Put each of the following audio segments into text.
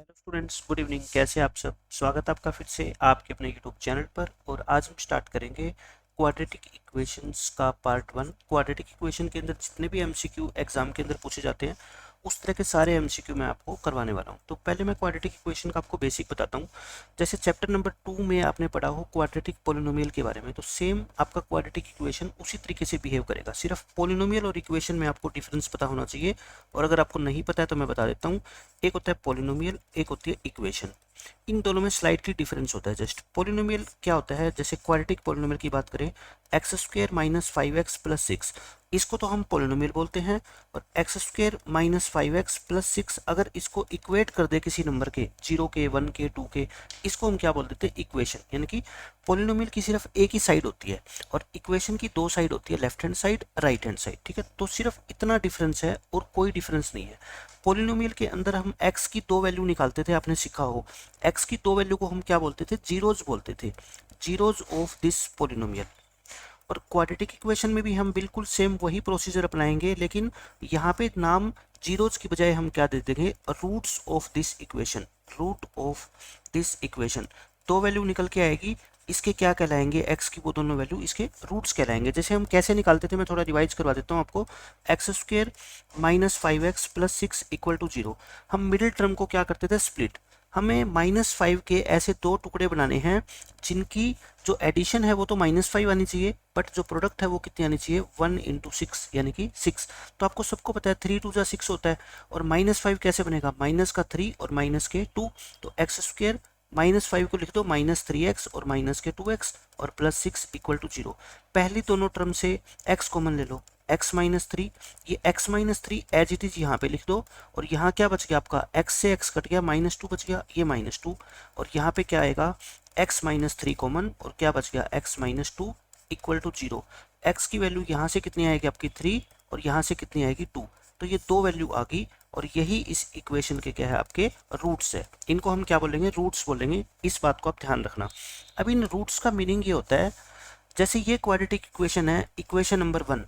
Hello students, good evening. कैसे आप सब? स्वागत है आपका फिर से आपके अपने यूट्यूब चैनल पर। और आज हम स्टार्ट करेंगे क्वाड्रेटिक इक्वेशंस का पार्ट वन। क्वाड्रेटिक इक्वेशन के अंदर जितने भी एमसीक्यू एग्जाम के अंदर पूछे जाते हैं उस तरह के सारे एमसीक्यू मैं आपको करवाने वाला हूं। तो पहले मैं क्वाड्रेटिक इक्वेशन का आपको बेसिक बताता हूं। जैसे चैप्टर नंबर 2 में आपने पढ़ा हो क्वाड्रेटिक पोलिनोमियल के बारे में, तो सेम आपका क्वाड्रेटिक इक्वेशन उसी तरीके से बिहेव करेगा। सिर्फ पोलिनोमियल और इक्वेशन में आपको डिफरेंस पता होना चाहिए। और अगर आपको नहीं पता है तो मैं बता देता हूँ। एक होता है पोलिनोमियल, एक होती है इक्वेशन। इन दोनों में स्लाइटली डिफरेंस होता है। जस्ट पोलिनोमियल क्या होता है, जैसे क्वाड्रेटिक पोलिनोमियल की बात करें, एक्स स्क्वायर माइनस 5x+6, इसको तो हम पोलिनोमियल बोलते हैं। और एक्स स्क्वायर माइनस 5x+6 अगर इसको इक्वेट कर दे किसी नंबर के, 0 के, 1 के, 2 के, इसको हम क्या बोल देते हैं, इक्वेशन। यानी कि पोलिनोमियल की सिर्फ एक ही साइड होती है और इक्वेशन की दो साइड होती है, left hand side, right hand side. ठीक है, तो सिर्फ इतना डिफरेंस है और कोई डिफरेंस नहीं है। पोलिनोमियल के अंदर हम x की दो वैल्यू निकालते थे, आपने सीखा हो। x की दो वैल्यू को हम क्या बोलते थे, जीरोज बोलते थे, जीरोज ऑफ दिस पोलिनोमियल। और क्वाड्रेटिक इक्वेशन में भी हम बिल्कुल सेम वही प्रोसीजर अपनाएंगे, लेकिन यहाँ पे नाम जीरोज की बजाय हम क्या दे देंगे, roots of this equation. Root of this equation, दो वैल्यू निकल के आएगी, इसके क्या कहलाएंगे, x की वो दोनों वैल्यू इसके रूट्स कहलाएंगे। जैसे हम कैसे निकालते थे, मैं थोड़ा रिवाइज करवा देता हूँ आपको। X square minus 5x+6 equal to 0। हम मिडिल टर्म को क्या करते थे, स्प्लिट। हमें -5 के ऐसे दो टुकड़े बनाने हैं जिनकी जो एडिशन है वो तो -5 आनी चाहिए, बट जो प्रोडक्ट है वो कितनी आनी चाहिए, 1 इंटू 6 यानी कि 6। तो आपको सबको पता है 3 2 6 होता है। और -5 कैसे बनेगा, माइनस का 3 और माइनस के 2। तो एक्स स्क्वायर -5 को लिख दो -3x और माइनस के 2x और +6 इक्वल टू 0। पहली दोनों टर्म से x कॉमन ले लो, x-3। ये x-3 एज इट इज यहाँ पे लिख दो। और यहाँ क्या बच गया आपका, x से x कट गया, -2 बच गया, ये -2। और यहाँ पे क्या आएगा, x-3 कॉमन, और क्या बच गया, x-2 इक्वल टू 0। x की वैल्यू यहाँ से कितनी आएगी आपकी 3 और यहाँ से कितनी आएगी 2। तो ये दो वैल्यू आ गई और यही इस इक्वेशन के क्या है, आपके रूट्स है। इनको हम क्या बोलेंगे, रूट्स बोलेंगे। इस बात को आप ध्यान रखना। अब इन रूट्स का मीनिंग ये होता है, जैसे ये क्वाड्रेटिक इक्वेशन है, इक्वेशन नंबर 1,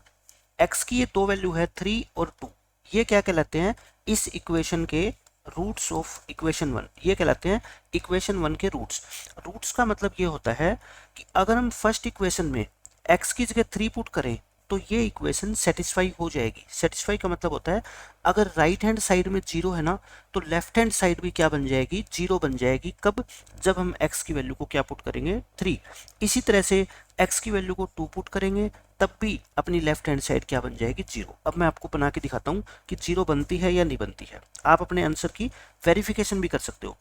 एक्स की ये दो वैल्यू है 3 और 2, ये क्या कहलाते हैं, इस इक्वेशन के रूट्स ऑफ इक्वेशन 1। ये कहलाते हैं इक्वेशन 1 के रूट्स। रूट्स का मतलब ये होता है कि अगर हम फर्स्ट इक्वेशन में x की जगह 3 पुट करें तो ये इक्वेशन सेटिस्फाई हो जाएगी। सेटिस्फाई का मतलब होता है अगर राइट हैंड साइड में 0 है ना, तो लेफ्ट हैंड साइड भी क्या बन जाएगी, 0 बन जाएगी। कब, जब हम x की वैल्यू को क्या पुट करेंगे, 3। इसी तरह से x की वैल्यू को 2 पुट करेंगे तब भी अपनी लेफ्ट हैंड साइड क्या बन जाएगी, 0। अब मैं आपको बना के दिखाता हूँ कि 0 बनती है या नहीं बनती है। आप अपने आंसर की वेरिफिकेशन भी कर सकते हो।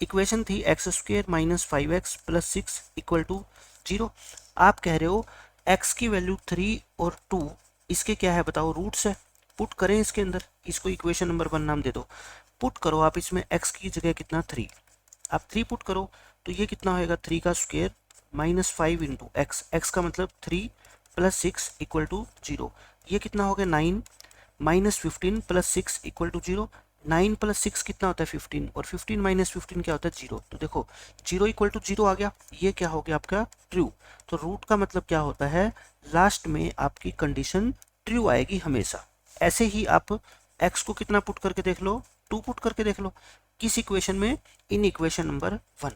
इक्वेशन थी x square minus 5x+6 equal to 0। आप कह रहे हो x की वैल्यू 3 और 2, इसके क्या है बताओ, रूट्स है। पुट करें इसके अंदर, इसको इक्वेशन नंबर 1 नाम दे दो। पुट करो आप इसमें x की जगह कितना, 3। आप 3 पुट करो तो ये कितना होएगा, 3 का स्क्वायर -5 इंटू एक्स, एक्स का मतलब 3 प्लस 6 इक्वल टू 0। ये कितना हो गया, 9 -15 प्लस 6 इक्वल टू 0। 9 प्लस 6 कितना होता है, 15, और 15 माइनस 15 क्या होता है, 0। तो देखो 0 इक्वल टू 0 आ गया, ये क्या हो गया आपका, ट्रू। तो रूट का मतलब क्या होता है, लास्ट में आपकी कंडीशन ट्रू आएगी हमेशा। ऐसे ही आप x को कितना पुट करके देख लो, 2 पुट करके देख लो। किस इक्वेशन में, इन इक्वेशन नंबर 1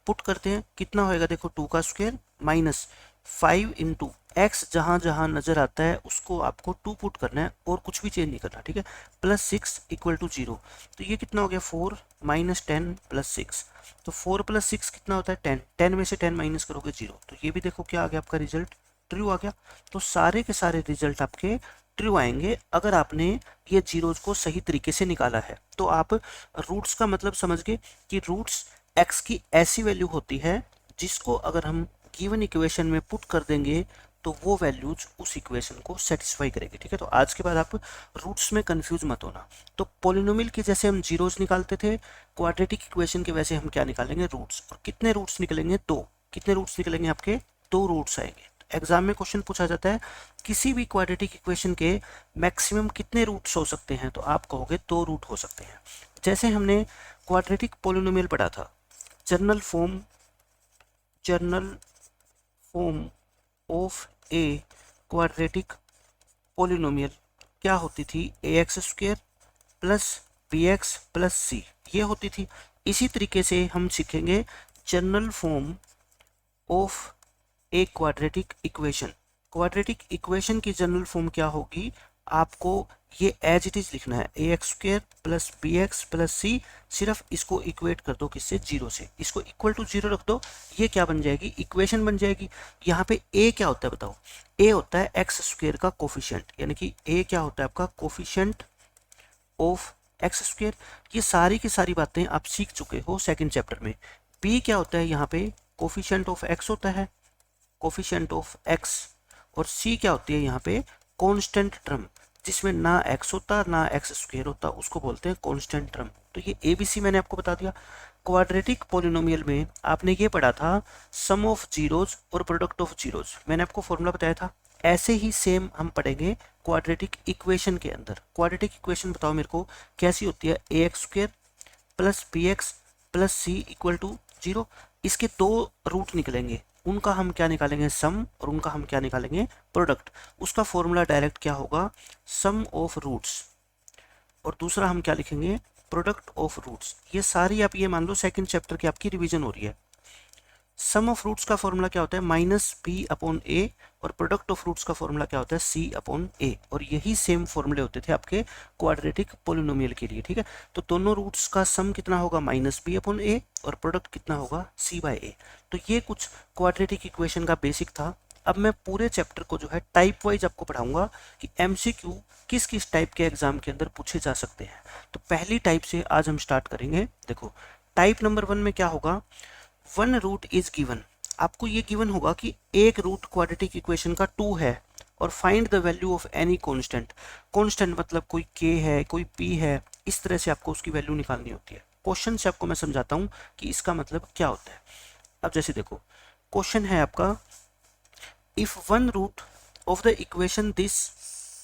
पुट करते हैं, कितना होएगा, देखो 2 का स्क्वायर माइनस 5 इंटू एक्स, जहां जहां नजर आता है उसको आपको 2 पुट करना है और कुछ भी चेंज नहीं करना, ठीक है। Plus 6 equal to 0। तो ये कितना हो गया, 4 माइनस 10 प्लस 6। तो 4 प्लस 6 कितना होता है, 10। 10 में से 10 माइनस करोगे 0। तो ये भी देखो क्या आ गया आपका रिजल्ट, ट्रू आ गया। तो सारे के सारे रिजल्ट आपके ट्रू आएंगे अगर आपने ये जीरोज को सही तरीके से निकाला है। तो आप रूट्स का मतलब समझ गए कि रूट्स x की ऐसी वैल्यू होती है जिसको अगर हम गिवन इक्वेशन में पुट कर देंगे तो वो वैल्यूज उस इक्वेशन को सेटिस्फाई करेगी, ठीक है। तो आज के बाद आप रूट्स में कंफ्यूज मत होना। तो पोलिनोमियल के जैसे हम जीरोज निकालते थे, क्वाड्रेटिक इक्वेशन के वैसे हम क्या निकालेंगे, रूट्स। और कितने रूट्स निकलेंगे, 2। कितने रूट्स निकलेंगे आपके, 2 रूट्स आएंगे। एग्जाम में क्वेश्चन पूछा जाता है किसी भी क्वाड्रेटिक इक्वेशन के मैक्सिमम कितने रूट्स हो सकते हैं, तो आप कहोगे 2 रूट हो सकते हैं। जैसे हमने क्वाड्रेटिक पोलिनोमियल पढ़ा था, general form of a quadratic polynomial क्या होती थी, ax square plus b x plus c, ये होती थी। इसी तरीके से हम सीखेंगे general form of a quadratic equation. Quadratic equation की जनरल फॉर्म क्या होगी, आपको ये एज इट इज लिखना है, a x square plus b x plus c, सिर्फ इसको इक्वेट कर दो किससे, जीरो से, इसको इक्वल टू जीरो रख दो, ये क्या बन जाएगी, इक्वेशन बन जाएगी। यहाँ पे ए क्या होता है बताओ, ए होता है एक्स स्क्र का कोफिशिएंट, यानी कि ए क्या होता है आपका कोफिशिएंट ऑफ एक्स स्क्र। ये सारी की सारी बातें आप सीख चुके हो सेकंड चैप्टर में। बी क्या होता है यहाँ पे, कोफिशिएंट ऑफ एक्स होता है, कोफिशिएंट ऑफ एक्स। और सी क्या होती है यहाँ पे, कांस्टेंट टर्म, जिसमें ना एक्स होता ना एक्स स्क्वायर होता, उसको बोलते हैं कांस्टेंट टर्म। तो ये ए बी सी मैंने आपको बता दिया। क्वाड्रेटिक पॉलिनोमियल में आपने ये पढ़ा था सम ऑफ जीरोज और प्रोडक्ट ऑफ जीरोज, मैंने आपको फॉर्मूला बताया था। ऐसे ही सेम हम पढ़ेंगे क्वाड्रेटिक इक्वेशन के अंदर। क्वाड्रेटिक इक्वेशन बताओ मेरे को कैसी होती है, a x square plus b x plus c equal to zero. इसके दो रूट निकलेंगे, उनका हम क्या निकालेंगे, सम, और उनका हम क्या निकालेंगे, प्रोडक्ट। उसका फॉर्मूला डायरेक्ट क्या होगा, सम ऑफ रूट्स, और दूसरा हम क्या लिखेंगे, प्रोडक्ट ऑफ रूट्स। ये सारी आप ये मान लो सेकंड चैप्टर की आपकी रिवीजन हो रही है। सम ऑफ रूट्स का फॉर्मूला क्या होता है, माइनस बी अपॉन ए, और प्रोडक्ट ऑफ रूट्स का फॉर्मूला क्या होता है, सी अपॉन ए। और यही सेम फॉर्मूले होते थे आपके क्वाड्रेटिक पोलिनोमियल के लिए, ठीक है। तो दोनों रूट्स का सम कितना होगा, माइनस बी अपॉन ए, और प्रोडक्ट कितना होगा, सी बाय ए। तो ये कुछ क्वाड्रेटिक इक्वेशन का बेसिक था। अब मैं पूरे चैप्टर को जो है टाइप वाइज आपको पढ़ाऊंगा कि एमसीक्यू किस किस टाइप के एग्जाम के अंदर पूछे जा सकते हैं। तो पहली टाइप से आज हम स्टार्ट करेंगे। देखो टाइप नंबर 1 में क्या होगा, वन रूट इज गिवन। आपको ये गिवन होगा कि एक रूट क्वाड्रेटिक इक्वेशन का 2 है, और find the value of any constant. Constant मतलब कोई k है, कोई p है, इस तरह से आपको उसकी वैल्यू निकालनी होती है। क्वेश्चन से आपको मैं समझाता हूँ कि इसका मतलब क्या होता है। अब जैसे देखो क्वेश्चन है आपका, if one root of the equation this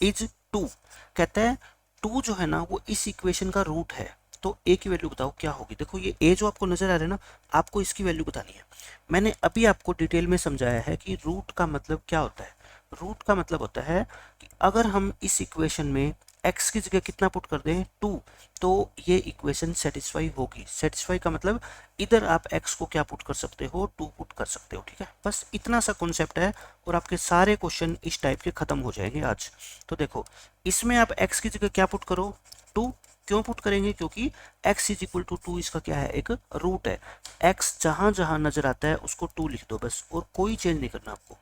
is 2, कहता है 2 जो है ना वो इस इक्वेशन का रूट है, तो ए की वैल्यू बताओ क्या होगी। देखो ये ए जो आपको नजर आ रहा है ना, आपको इसकी वैल्यू बतानी है। मैंने अभी आपको डिटेल में समझाया है कि रूट का मतलब क्या होता है। रूट का मतलब होता है कि अगर हम इस इक्वेशन में x की जगह कितना पुट कर दें, 2, तो ये इक्वेशन सेटिस्फाई होगी। सेटिस्फाई का मतलब इधर आप x को क्या पुट कर सकते हो, 2 पुट कर सकते हो, ठीक है। बस इतना सा कॉन्सेप्ट है और आपके सारे क्वेश्चन इस टाइप के खत्म हो जाएंगे आज। तो देखो इसमें आप x की जगह क्या पुट करो, 2। क्यों पुट करेंगे, क्योंकि x इज इक्वल टू 2 इसका क्या है, एक रूट है। x जहां जहां नजर आता है उसको 2 लिख दो बस, और कोई चेंज नहीं करना आपको।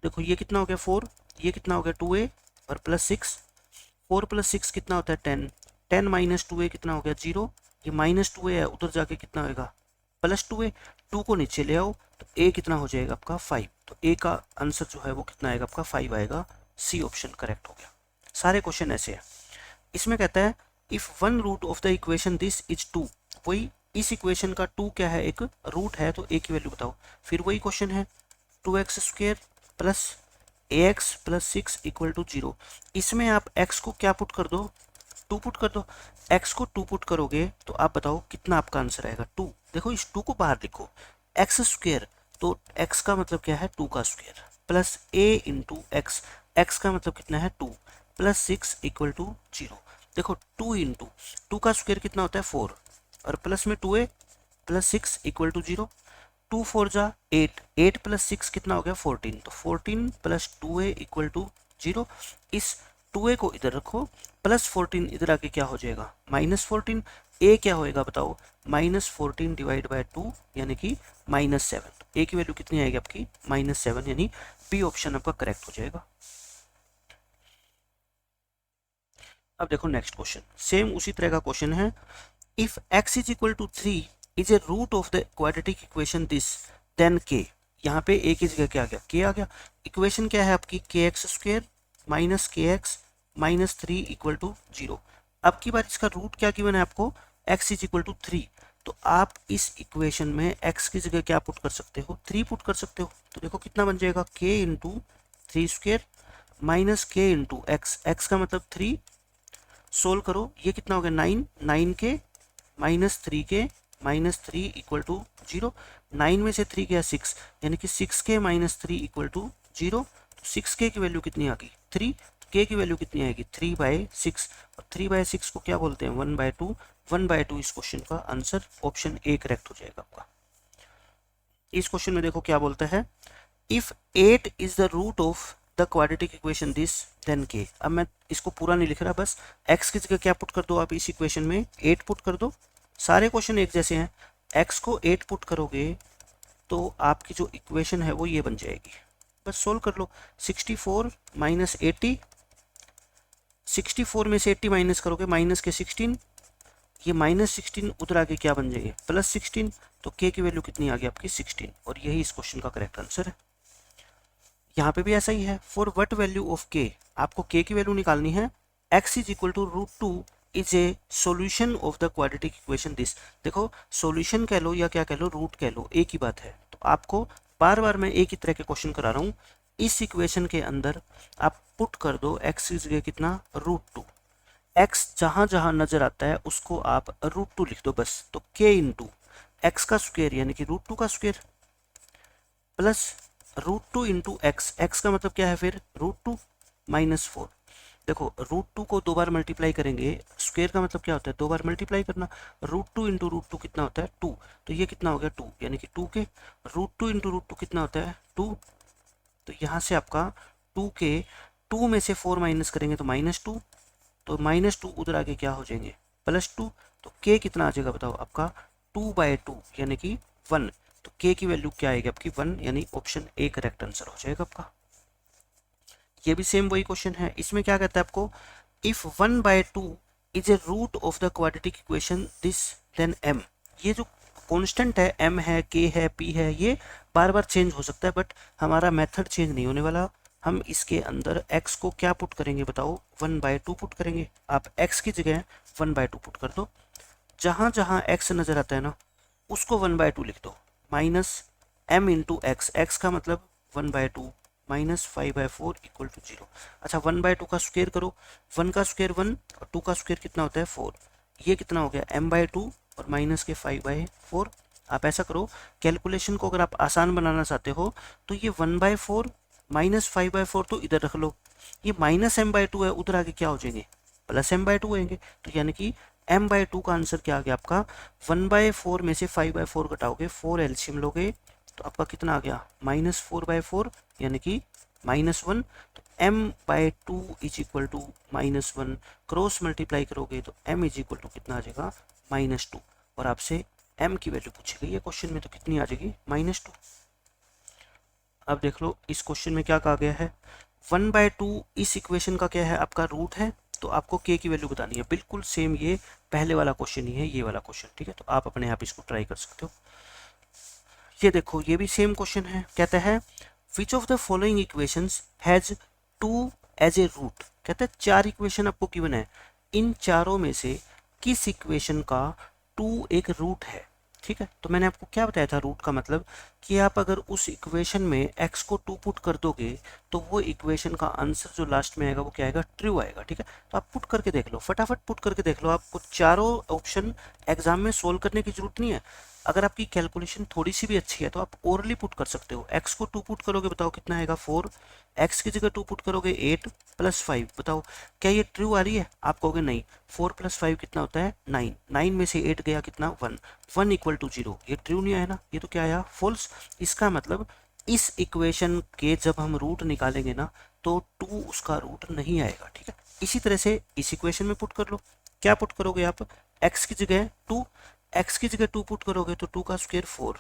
देखो ये कितना हो गया 4, ये कितना हो गया 2a और प्लस 6, 4 प्लस 6 कितना होता है 10, 10 माइनस 2a कितना हो गया 0, ये माइनस 2a है, उधर जाके कितना होएगा प्लस 2a, 2 को नीचे ले आओ तो a कितना हो जाएगा आपका 5। तो a का आंसर जो है वो कितना आएगा आपका 5 आएगा। सी ऑप्शन करेक्ट हो गया। सारे क्वेश्चन ऐसे हैं। इसमें कहता है if one root of the equation this is 2, वही इस इक्वेशन का 2 क्या है, एक रूट है, तो a की वैल्यू बताओ। फिर वही क्वेश्चन है 2x square plus ax plus 6 equal to 0। इसमें आप x को क्या पुट कर दो, 2 पुट कर दो। x को 2 पुट करोगे तो आप बताओ कितना आपका आंसर आएगा, 2। देखो इस 2 को बाहर लिखो, x स्क्वायर, तो x का मतलब क्या है 2 का square, plus a into x, x का मतलब कितना है 2, प्लस 6 इक्वल टू 0। देखो 2 इंटू 2 का स्क्वायर कितना होता है 4, और प्लस में 2a प्लस 6 इक्वल टू 0। 2 4 जा 8, 8 प्लस 6 कितना हो गया 14, तो 14 प्लस 2a इक्वल टू 0। इस 2a को इधर रखो, प्लस 14 इधर आके क्या हो जाएगा माइनस 14। a क्या होएगा बताओ, माइनस 14 डिवाइड बाय 2 यानी कि माइनस 7। तो a की वैल्यू कितनी आएगी आपकी माइनस 7, यानी बी ऑप्शन आपका करेक्ट हो जाएगा। अब देखो नेक्स्ट क्वेश्चन, सेम उसी तरह का क्वेश्चन है, if x is equal to 3 is a root of the quadratic equation this then k। यहाँ पे a की जगह क्या आ गया, k आ गया। इक्वेशन क्या है आपकी, kx square minus kx minus 3 equal to 0। अब की बार इसका रूट क्या गिवन है आपको, x इज इक्वल टू 3, तो आप इस इक्वेशन में x की जगह क्या पुट कर सकते हो, 3 पुट कर सकते हो। तो देखो कितना बन जाएगा, k into 3 square minus k into x, x का मतलब 3, सोल्व करो, ये कितना हो गया 9, 9k minus 3k minus 3 equal to 0। 9 में से 3 गया 6, यानी कि 6k माइनस 3 इक्वल टू 0। तो 6k की वैल्यू कितनी आ गई 3। k की वैल्यू कितनी आएगी 3/6, और 3/6 को क्या बोलते हैं 1/2, 1/2 इस क्वेश्चन का आंसर ऑप्शन ए करेक्ट हो जाएगा आपका। इस क्वेश्चन में देखो क्या बोलता है, if 8 is the root of the quadratic equation this then k। अब मैं इसको पूरा नहीं लिख रहा, बस x की जगह क्या पुट कर दो आप इस इक्वेशन में 8 पुट कर दो। सारे क्वेश्चन एक जैसे हैं, x को 8 पुट करोगे तो आपकी जो इक्वेशन है वो ये बन जाएगी, बस सोल्व कर लो। 64 माइनस 80, 64 में से 80 माइनस करोगे माइनस के 16, ये -16 उधर आके क्या बन जाएगी +16, तो k की वैल्यू कितनी आ गई आपकी 16, और यही इस क्वेश्चन का करेक्ट आंसर है। यहाँ पे भी ऐसा ही है, for what value of k, आपको k की वैल्यू निकालनी है, x is equal to √2 is a solution of the quadratic equation this. देखो सोल्यूशन कह लो या क्या कह लो, रूट कह लो, एक ही बात है। तो आपको बार बार मैं एक ही तरह के क्वेश्चन करा रहा हूँ। इस इक्वेशन के अंदर आप पुट कर दो x की जगह कितना √2, x जहां जहां नजर आता है उसको आप √2 लिख दो बस। तो k इंटू एक्स का स्क्वायर यानी कि √2 का square plus √2 into x, x का मतलब क्या है फिर √2 माइनस 4। देखो √2 को 2 बार मल्टीप्लाई करेंगे, स्क्वायर का मतलब क्या होता है 2 बार मल्टीप्लाई करना। √2 इंटू √2 कितना होता है 2, तो ये कितना हो गया 2, यानी कि 2 के √2 इंटू √2 कितना होता है 2, तो यहाँ से आपका 2 के 2 में से 4 माइनस करेंगे तो -2, तो -2 उधर आगे क्या हो जाएंगे +2, तो k कितना आ जाएगा बताओ आपका 2/2 यानी कि 1, तो k की वैल्यू क्या आएगी आपकी 1, यानी ऑप्शन ए करेक्ट आंसर हो जाएगा आपका। ये भी सेम वही क्वेश्चन है, इसमें क्या कहता है आपको, if 1/2 is a root of the quadratic equation this then m। ये जो कांस्टेंट है m है k है p है, ये बार बार चेंज हो सकता है, बट हमारा मेथड चेंज नहीं होने वाला। हम इसके अंदर x को क्या पुट करेंगे बताओ 1/2 पुट करेंगे। आप x की जगह 1/2 पुट कर दो, जहां जहां x नजर आता है ना उसको 1/2 लिख दो, minus m into x, x का मतलब 1/2 माइनस 5/4 इक्वल टू 0। अच्छा 1/2 का स्क्वायर करो, 1 का स्क्वायर 1 और 2 का स्क्वायर कितना होता है 4, ये कितना हो गया m/2 और माइनस के 5/4। आप ऐसा करो, कैलकुलेशन को अगर आप आसान बनाना चाहते हो तो ये 1/4 माइनस 5/4 तो इधर रख लो, ये माइनस m/2 है, उधर आगे क्या हो जाएंगे प्लस m/2 होंगे, तो यानी कि m/2 का आंसर क्या आ गया आपका 1/4 में से 5/4 घटाओगे, 4 एलसीएम लोगे तो आपका कितना आ गया -4/4 यानी कि -1। तो m/2 is equal to -1, cross multiply करोगे तो m इज इक्वल टू कितना आ जाएगा -2, और आपसे m की वैल्यू पूछी गई है क्वेश्चन में, तो कितनी आ जाएगी -2। अब देख लो इस क्वेश्चन में क्या कहा गया है, 1/2 इस इक्वेशन का क्या है आपका रूट है, तो आपको k की वैल्यू बतानी है। बिल्कुल सेम ये पहले वाला क्वेश्चन ही है, ये वाला क्वेश्चन, ठीक है, तो आप अपने आप इसको ट्राई कर सकते हो। ये देखो ये भी सेम क्वेश्चन है, कहता है which of the following equations has 2 as a root. कहता है 4 इक्वेशन आपको गिवन है, इन चारों में से किस इक्वेशन का 2 एक रूट है। ठीक है, तो मैंने आपको क्या बताया था रूट का मतलब, कि आप अगर उस इक्वेशन में x को 2 पुट कर दोगे तो वो इक्वेशन का आंसर जो लास्ट में आएगा वो क्या आएगा ट्रू आएगा। ठीक है, तो आप पुट करके देख लो, फटाफट पुट करके देख लो, आपको चारों ऑप्शन एग्जाम में सोल्व करने की जरूरत नहीं है। अगर आपकी कैलकुलेशन थोड़ी सी भी अच्छी है तो आप ओरली पुट कर सकते हो। x को 2 पुट करोगे बताओ कितना आएगा 4, x की जगह 2 पुट करोगे 8 प्लस 5, बताओ क्या ये ट्रू आ रही है। आप कहोगे नहीं, 4 + 5 कितना होता है 9, 9 में से 8 गया कितना 1, 1 इक्वल टू 0, ये ट्रू नहीं आया ना, ये तो क्या आया फॉल्स। इसका मतलब इस इक्वेशन के जब हम रूट निकालेंगे ना तो 2 उसका रूट नहीं आएगा। ठीक है, इसी तरह से इस इक्वेशन में पुट कर लो, क्या पुट करोगे आप, x की जगह 2, x की जगह 2 पुट करोगे तो 2 का स्क्वायर 4,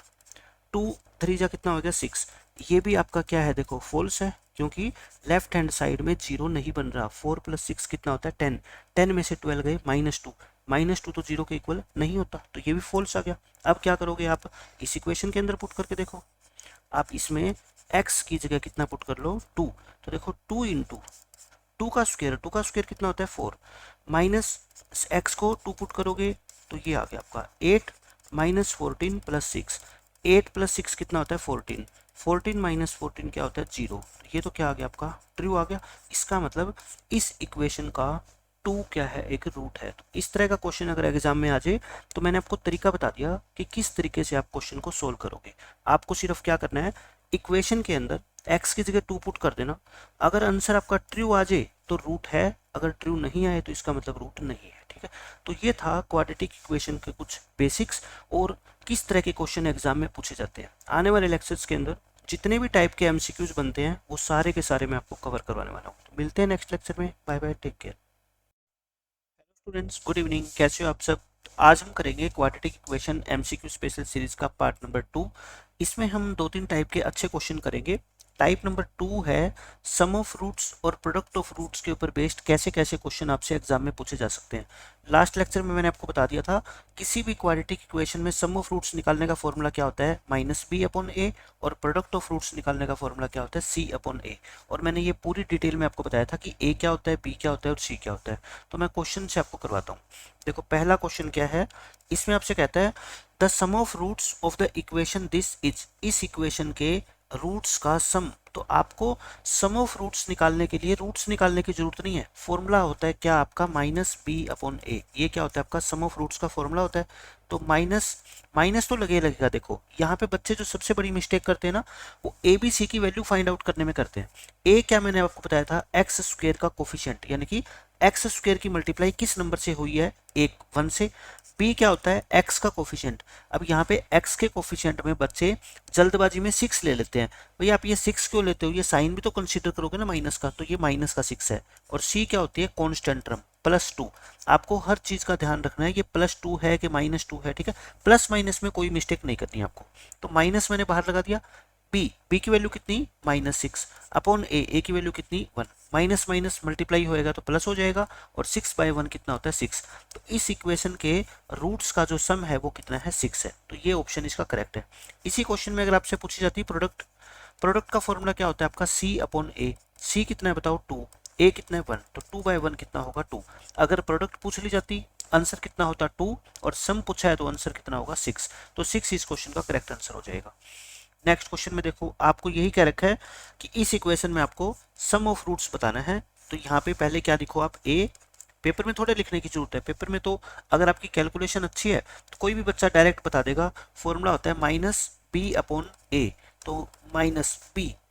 2 3 जा कितना हो गया 6, ये भी आपका क्या है देखो फॉल्स है, क्योंकि लेफ्ट हैंड साइड में 0 नहीं बन रहा। 4 + 6 कितना होता है 10, 10 में से 12 गए -2, -2 तो 0 के इक्वल नहीं होता, तो ये भी फॉल्स आ गया। अब क्या करोगे आप इस इक्वेशन के अंदर पुट करके देखो, आप इसमें x की जगह कितना पुट कर लो 2, तो देखो 2 इंटू 2 का स्क्वायर कितना होता है 4, माइनस x को 2 पुट करोगे तो ये आ गया आपका 8 -14 + 6, 8 + 6 कितना होता है 14, 14 - 14 क्या होता है 0, तो ये तो क्या आ गया आपका ट्रू आ गया। इसका मतलब इस इक्वेशन का 2 क्या है एक रूट है। तो इस तरह का क्वेश्चन अगर एग्जाम में आ जाए तो मैंने आपको तरीका बता दिया कि किस तरीके से आप क्वेश्चन को सोल्व करोगे। आपको सिर्फ क्या करना है, इक्वेशन के अंदर एक्स की जगह 2 पुट कर देना। अगर आंसर आपका ट्रू आ जाए तो रूट है, अगर ट्रू नहीं आए तो इसका मतलब रूट नहीं है। ठीक है, तो ये था क्वाड्रेटिक इक्वेशन के कुछ बेसिक्स और किस तरह के क्वेश्चन एग्जाम में पूछे जाते हैं। आने वाले लेक्चर्स के अंदर जितने भी टाइप के एमसीक्यूज बनते हैं वो सारे के सारे मैं आपको कवर करवाने वाला हूँ। तो मिलते हैं नेक्स्ट लेक्चर में। Bye bye, take care. Students, good evening, कैसे हो आप सब। तो आज हम करेंगे quadratic equation MCQ special series का पार्ट नंबर 2। इसमें हम दो तीन टाइप के अच्छे क्वेश्चन करेंगे। टाइप नंबर 2 है सम ऑफ रूट्स और प्रोडक्ट ऑफ रूट्स के ऊपर बेस्ड कैसे कैसे क्वेश्चन आपसे एग्जाम में पूछे जा सकते हैं। लास्ट लेक्चर में मैंने आपको बता दिया था किसी भी क्वाड्रेटिक इक्वेशन में सम ऑफ रूट्स निकालने का फॉर्मूला क्या होता है, -b/a, और प्रोडक्ट ऑफ रूट्स निकालने का फॉर्मूला क्या होता है, c/a। और मैंने ये पूरी डिटेल में आपको बताया था कि a क्या होता है, b क्या होता है और c क्या होता है। तो मैं क्वेश्चन से आपको करवाता हूँ। देखो पहला क्वेश्चन क्या है, इसमें आपसे कहता है the sum of roots of the equation this is, इस इक्वेशन के रूट्स का सम। तो आपको सम ऑफ रूट्स निकालने के लिए रूट्स निकालने की जरूरत नहीं है, फॉर्मूला होता है क्या आपका -b/a। ये क्या होता है आपका सम ऑफ रूट्स का फॉर्मूला होता है। तो माइनस माइनस तो लगेगा। देखो यहाँ पे बच्चे जो सबसे बड़ी मिस्टेक करते हैं ना, वो ए बी सी की वैल्यू फाइंड आउट करने में करते हैं। ए क्या मैंने आपको बताया था, एक्स स्क्वायर का कोफिशिएंट, यानी कि एक्स स्क्वायर की मल्टीप्लाई किस नंबर से हुई है, 1 से। बी क्या होता है, एक्स का कोफिशिएंट। अब यहाँ पे एक्स के कोफिशिएंट में बच्चे जल्दबाजी में 6 ले लेते हैं। भैया आप ये 6 क्यों लेते हो, ये साइन भी तो कंसीडर करोगे ना माइनस का, तो ये माइनस का 6 है। और सी क्या होती है, कांस्टेंट टर्म, +2। आपको हर चीज का ध्यान रखना है, ये +2 है कि -2 है। ठीक है, प्लस माइनस में कोई मिस्टेक नहीं करनी है आपको। तो माइनस मैंने बाहर लगा दिया। बी की वैल्यू कितनी, -6 अपॉन ए की वैल्यू कितनी, 1। माइनस माइनस मल्टीप्लाई होएगा तो प्लस हो जाएगा, और 6/1 कितना होता है, 6। तो इस इक्वेशन के रूट्स का जो सम है वो कितना है, 6 है। तो ये ऑप्शन इसका करेक्ट है। इसी क्वेश्चन में अगर आपसे पूछी जाती है प्रोडक्ट, प्रोडक्ट का फॉर्मूला क्या होता है आपका, c/a। सी कितना है बताओ, 2। ए कितना है, 1। तो 2/1 कितना होगा, 2। अगर प्रोडक्ट पूछ ली जाती आंसर कितना होता, 2, और सम पूछा है तो आंसर कितना होगा, 6। तो 6 इस क्वेश्चन का करेक्ट आंसर हो जाएगा। नेक्स्ट क्वेश्चन में देखो आपको यही कह रखा है कि इस इक्वेशन में आपको सम ऑफ रूट्स बताना है। तो यहाँ पे पहले क्या लिखो आप, ए। पेपर में थोड़े लिखने की जरूरत है, पेपर में तो अगर आपकी कैलकुलेशन अच्छी है तो कोई भी बच्चा डायरेक्ट बता देगा। फॉर्मूला होता है -b/a। तो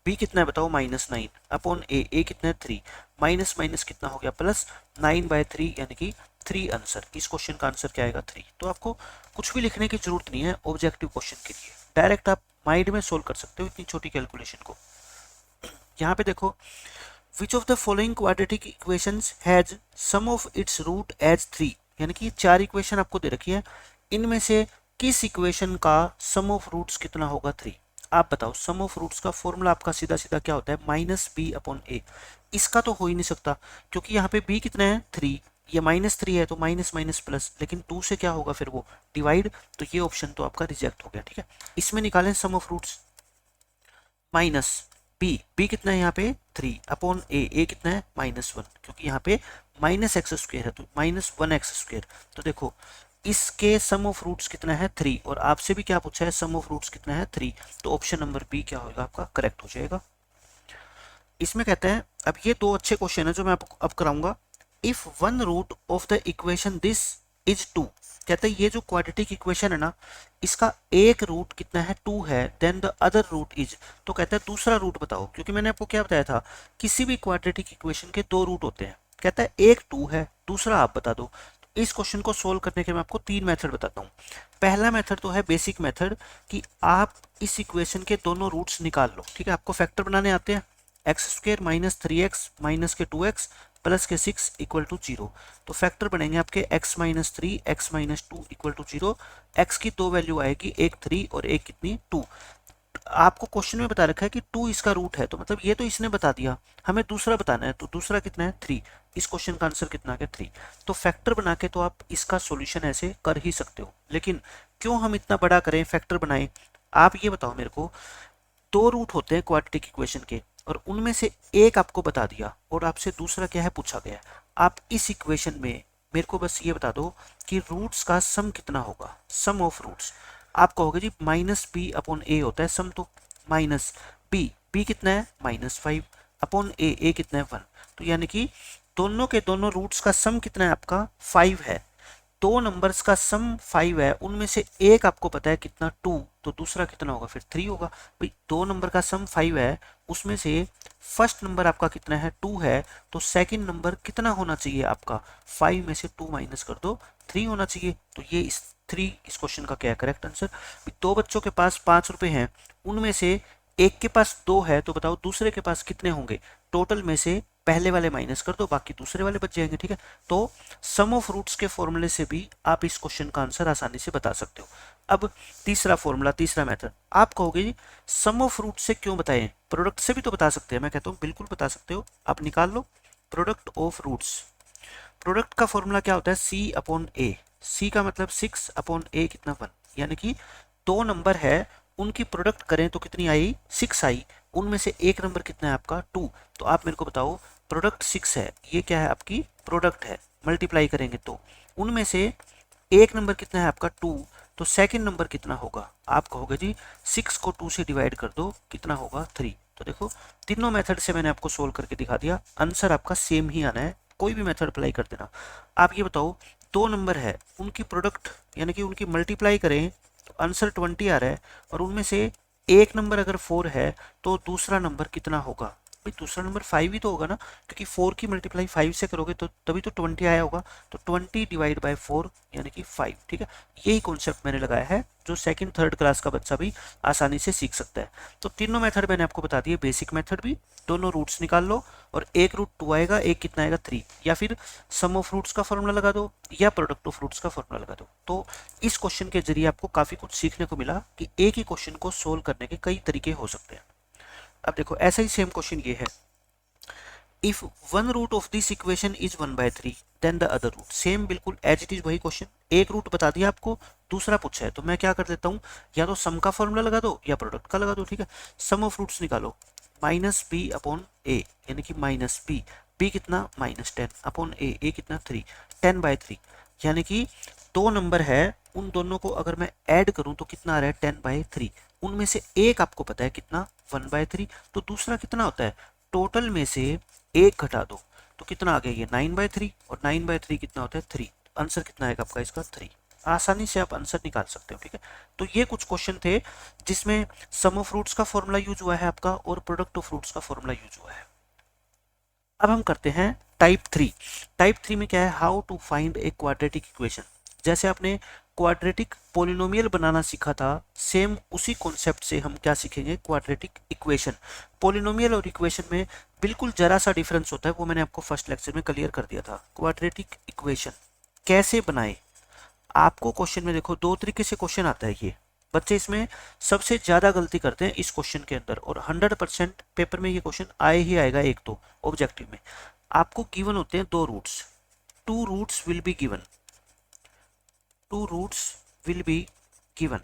बी कितना है बताओ, -9 अपॉन ए कितना है, 3। माइनस माइनस कितना हो गया, +9/3, यानी कि 3 आंसर। इस क्वेश्चन का आंसर क्या आएगा, 3। तो आपको कुछ भी लिखने की जरूरत नहीं है ऑब्जेक्टिव क्वेश्चन के लिए, डायरेक्ट आप माइंड में सोल्व कर सकते हो इतनी छोटी कैलकुलेशन को। यहाँ पे देखो, which of the following quadratic equations has sum of its roots as 3, यानी कि 4 इक्वेशन आपको दे रखी है, इनमें से किस इक्वेशन का सम ऑफ रूट्स कितना होगा, 3। आप बताओ, सम ऑफ रूट्स का फॉर्मूला आपका सीधा सीधा क्या होता है, -b/a। इसका तो हो ही नहीं सकता क्योंकि यहाँ पे b कितना है, 3, ये -3 है तो माइनस माइनस प्लस, लेकिन 2 से क्या होगा फिर वो डिवाइड। तो ये ऑप्शन तो आपका रिजेक्ट हो गया। ठीक है, इसमें निकालें सम ऑफ रूट्स, माइनस बी कितना है यहाँ पे, 3 अपॉन ए कितना है, -1, क्योंकि यहाँ पे -x² है तो -1x²। तो देखो इसके सम ऑफ रूट्स कितना है, 3, और आपसे भी क्या पूछा है, सम ऑफ रूट्स कितना है, 3। तो ऑप्शन नंबर बी क्या होगा आपका, करेक्ट हो जाएगा। इसमें कहते हैं, अब ये दो अच्छे क्वेश्चन है जो मैं आपको अब कराऊंगा। If one root of the equation this is 2, कहते हैं ये जो क्वाड्रेटिक इक्वेशन है ना, इसका एक रूट कितना है, 2 है, then the other root is. तो कहता है दूसरा रूट बताओ, क्योंकि मैंने आपको क्या बताया था, किसी भी क्वाड्रेटिक इक्वेशन के 2 रूट होते हैं। कहता है एक 2 है, दूसरा आप बता दो। इस क्वेश्चन को सोल्व करने के मैं आपको 3 मेथड बताता हूँ। पहला मेथड तो है बेसिक मेथड, कि आप इस इक्वेशन के दोनों रूट्स निकाल लो। ठीक है, आपको फैक्टर बनाने आते हैं, x² -3x माइनस के 2x प्लस के 6 इक्वल टू 0। तो फैक्टर बनेंगे आपके x - 3 x - 2 equal to 0। x की दो वैल्यू आएगी, एक 3 और एक कितनी, 2। आपको क्वेश्चन में बता रखा है कि 2 इसका रूट है, तो मतलब ये तो इसने बता दिया, हमें दूसरा बताना है। तो दूसरा कितना है, 3। इस क्वेश्चन का आंसर कितना है, 3। तो फैक्टर बना के तो आप इसका सॉल्यूशन ऐसे कर ही सकते हो, लेकिन क्यों हम इतना बड़ा करें, फैक्टर बनाएं। आप ये बताओ मेरे को, 2 रूट होते हैं क्वाड्रेटिक इक्वेशन के, और उनमें से एक आपको बता दिया और आपसे दूसरा क्या है पूछा गया। आप इस इक्वेशन में मेरे को बस ये बता दो कि रूट्स का सम कितना होगा, सम ऑफ रूट्स। आप कहोगे जी -b/a होता है सम, तो माइनस बी कितना है, -5 अपॉन ए कितना है, 1। तो यानी कि दोनों के दोनों रूट्स का सम कितना है आपका, 5 है। दो नंबर्स का सम 5 है, उनमें से एक आपको पता है कितना 2, तो दूसरा कितना होगा, फिर 3 होगा। भाई दो नंबर का सम 5 है, उसमें से फर्स्ट नंबर आपका कितना है, 2 है, तो सेकंड नंबर कितना होना चाहिए आपका, 5 में से 2 माइनस कर दो, 3 होना चाहिए। तो ये इस 3 इस क्वेश्चन का क्या है करेक्ट आंसर। दो बच्चों के पास 5 रुपए हैं, उनमें से एक के पास 2 है, तो बताओ दूसरे के पास कितने होंगे, टोटल में से पहले वाले माइनस कर दो, बाकी दूसरे वाले बच जाएंगे। ठीक है, तो सम ऑफ रूट्स के फॉर्मूले से भी आप इस क्वेश्चन का आंसर आसानी से बता सकते हो। अब तीसरा फॉर्मूला, तीसरा मेथड, आप कहोगे जी सम ऑफ रूट से क्यों बताएं, प्रोडक्ट से भी तो बता सकते हैं। मैं कहता हूँ बिल्कुल बता सकते हो, आप निकाल लो प्रोडक्ट ऑफ रूट्स। प्रोडक्ट का फॉर्मूला क्या होता है, सी अपॉन ए। सी का मतलब 6 अपॉन ए कितना 1, यानी कि दो नंबर है, उनकी प्रोडक्ट करें तो कितनी आई, 6 आई, उनमें से एक नंबर कितना है आपका 2। तो आप मेरे को बताओ प्रोडक्ट 6 है, ये क्या है आपकी प्रोडक्ट है, मल्टीप्लाई करेंगे तो उनमें से एक नंबर कितना है आपका 2, तो सेकंड नंबर कितना होगा, आप कहोगे जी 6 को 2 से डिवाइड कर दो, कितना होगा 3। तो देखो तीनों मेथड से मैंने आपको सोल्व करके दिखा दिया, आंसर आपका सेम ही आना है, कोई भी मेथड अप्लाई कर देना। आप ये बताओ दो नंबर है, उनकी प्रोडक्ट यानी कि उनकी मल्टीप्लाई करें तो आंसर 20 आ रहा है, और उनमें से एक नंबर अगर 4 है तो दूसरा नंबर कितना होगा, भाई दूसरा नंबर 5 ही तो होगा ना, क्योंकि 4 की मल्टीप्लाई 5 से करोगे तो तभी तो 20 आया होगा। तो 20 डिवाइड बाय 4 यानी कि 5। ठीक है, यही कॉन्सेप्ट मैंने लगाया है जो सेकंड थर्ड क्लास का बच्चा भी आसानी से सीख सकता है। तो तीनों मेथड मैंने आपको बता दिए, बेसिक मेथड भी, दोनों रूट्स निकाल लो, और एक रूट 2 आएगा, एक कितना आएगा 3, या फिर सम ऑफ रूट्स का फॉर्मूला लगा दो या प्रोडक्ट ऑफ रूट्स का फॉर्मूला लगा दो। तो इस क्वेश्चन के जरिए आपको काफी कुछ सीखने को मिला कि एक ही क्वेश्चन को सोल्व करने के कई तरीके हो सकते हैं। अब देखो ऐसा ही सेम क्वेश्चन ये है, if one root of this equation is 1/3 then the other root. Same बिल्कुल एज इट इज वही क्वेश्चन, एक रूट बता दिया आपको, दूसरा पूछा है, तो मैं क्या कर देता हूँ, या तो सम का फॉर्मूला लगा दो या प्रोडक्ट का लगा दो। ठीक है, सम ऑफ रूट्स निकालो, माइनस बी अपॉन ए, यानी कि माइनस बी, बी कितना -10 अपॉन ए कितना 3, 10/3, यानी कि दो नंबर है, उन दोनों को अगर मैं ऐड करूं तो कितना आ रहा है 10/3, उनमें से एक आपको पता है कितना 1/3, तो दूसरा कितना होता है, टोटल में से एक घटा दो तो कितना आ गया ये 9/3, और 9/3 कितना होता है 3, आंसर कितना आएगा आपका इसका 3। आसानी से आप आंसर निकाल सकते हो। ठीक है, तो ये कुछ क्वेश्चन थे जिसमें सम ऑफ रूट्स का फॉर्मूला यूज हुआ है आपका, और प्रोडक्ट ऑफ रूट्स का फॉर्मूला यूज हुआ है। अब हम करते हैं टाइप 3। टाइप 3 में क्या है, how to find a quadratic equation. जैसे आपने क्वाड्रेटिक पोलिनोमियल बनाना सीखा था, सेम उसी कॉन्सेप्ट से हम क्या सीखेंगे, क्वाड्रेटिक इक्वेशन। पोलिनोमियल और इक्वेशन में बिल्कुल जरा सा डिफरेंस होता है, वो मैंने आपको फर्स्ट लेक्चर में क्लियर कर दिया था। क्वाड्रेटिक इक्वेशन कैसे बनाए, आपको क्वेश्चन में देखो दो तरीके से क्वेश्चन आता है, ये बच्चे इसमें सबसे ज्यादा गलती करते हैं इस क्वेश्चन के अंदर, और 100% पेपर में ये क्वेश्चन आए ही आएगा। एक तो ऑब्जेक्टिव में आपको गिवन होते हैं दो roots, two roots will be given, two roots will be given.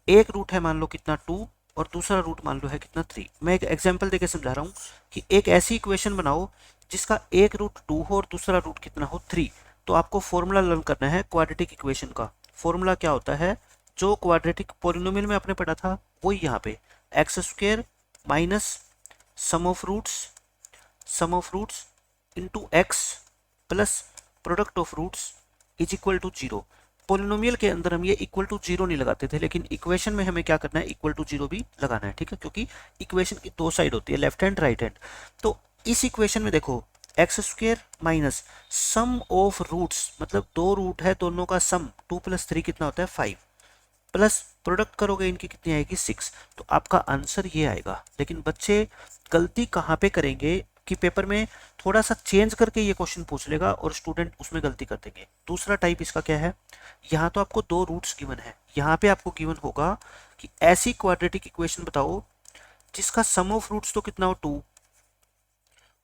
एक रूट है मान लो कितना 2, और दूसरा रूट मान लो है कितना 3। मैं एक एग्जांपल देके समझा रहा हूँ कि एक ऐसी इक्वेशन बनाओ जिसका एक रूट 2 हो और दूसरा रूट कितना हो 3। तो आपको फॉर्मूला लर्न करना है क्वाड्रेटिक इक्वेशन का। फॉर्मूला क्या होता है, जो क्वाड्रेटिक पोलिनोमियल में आपने पढ़ा था वही यहाँ पे, x² minus sum of roots into x plus product of roots is equal to 0। Polynomial के अंदर हम ये इक्वल टू 0 नहीं लगाते थे, लेकिन इक्वेशन में हमें क्या करना है, इक्वल टू 0 भी लगाना है। ठीक है, क्योंकि इक्वेशन की दो साइड होती है, लेफ्ट हैंड राइट हैंड। तो इस इक्वेशन में देखो x² minus sum of roots, मतलब दो रूट है, दोनों का सम 2 + 3 कितना होता है 5, प्लस प्रोडक्ट करोगे इनकी कितनी आएगी 6। तो आपका आंसर ये आएगा। लेकिन बच्चे गलती कहाँ पे करेंगे कि पेपर में थोड़ा सा चेंज करके ये क्वेश्चन पूछ लेगा और स्टूडेंट उसमें गलती कर देंगे। दूसरा टाइप इसका क्या है, यहाँ तो आपको दो रूट्स गिवन है, यहाँ पे आपको गिवन होगा कि ऐसी क्वाड्रेटिक इक्वेशन बताओ जिसका सम ऑफ रूट्स तो कितना हो 2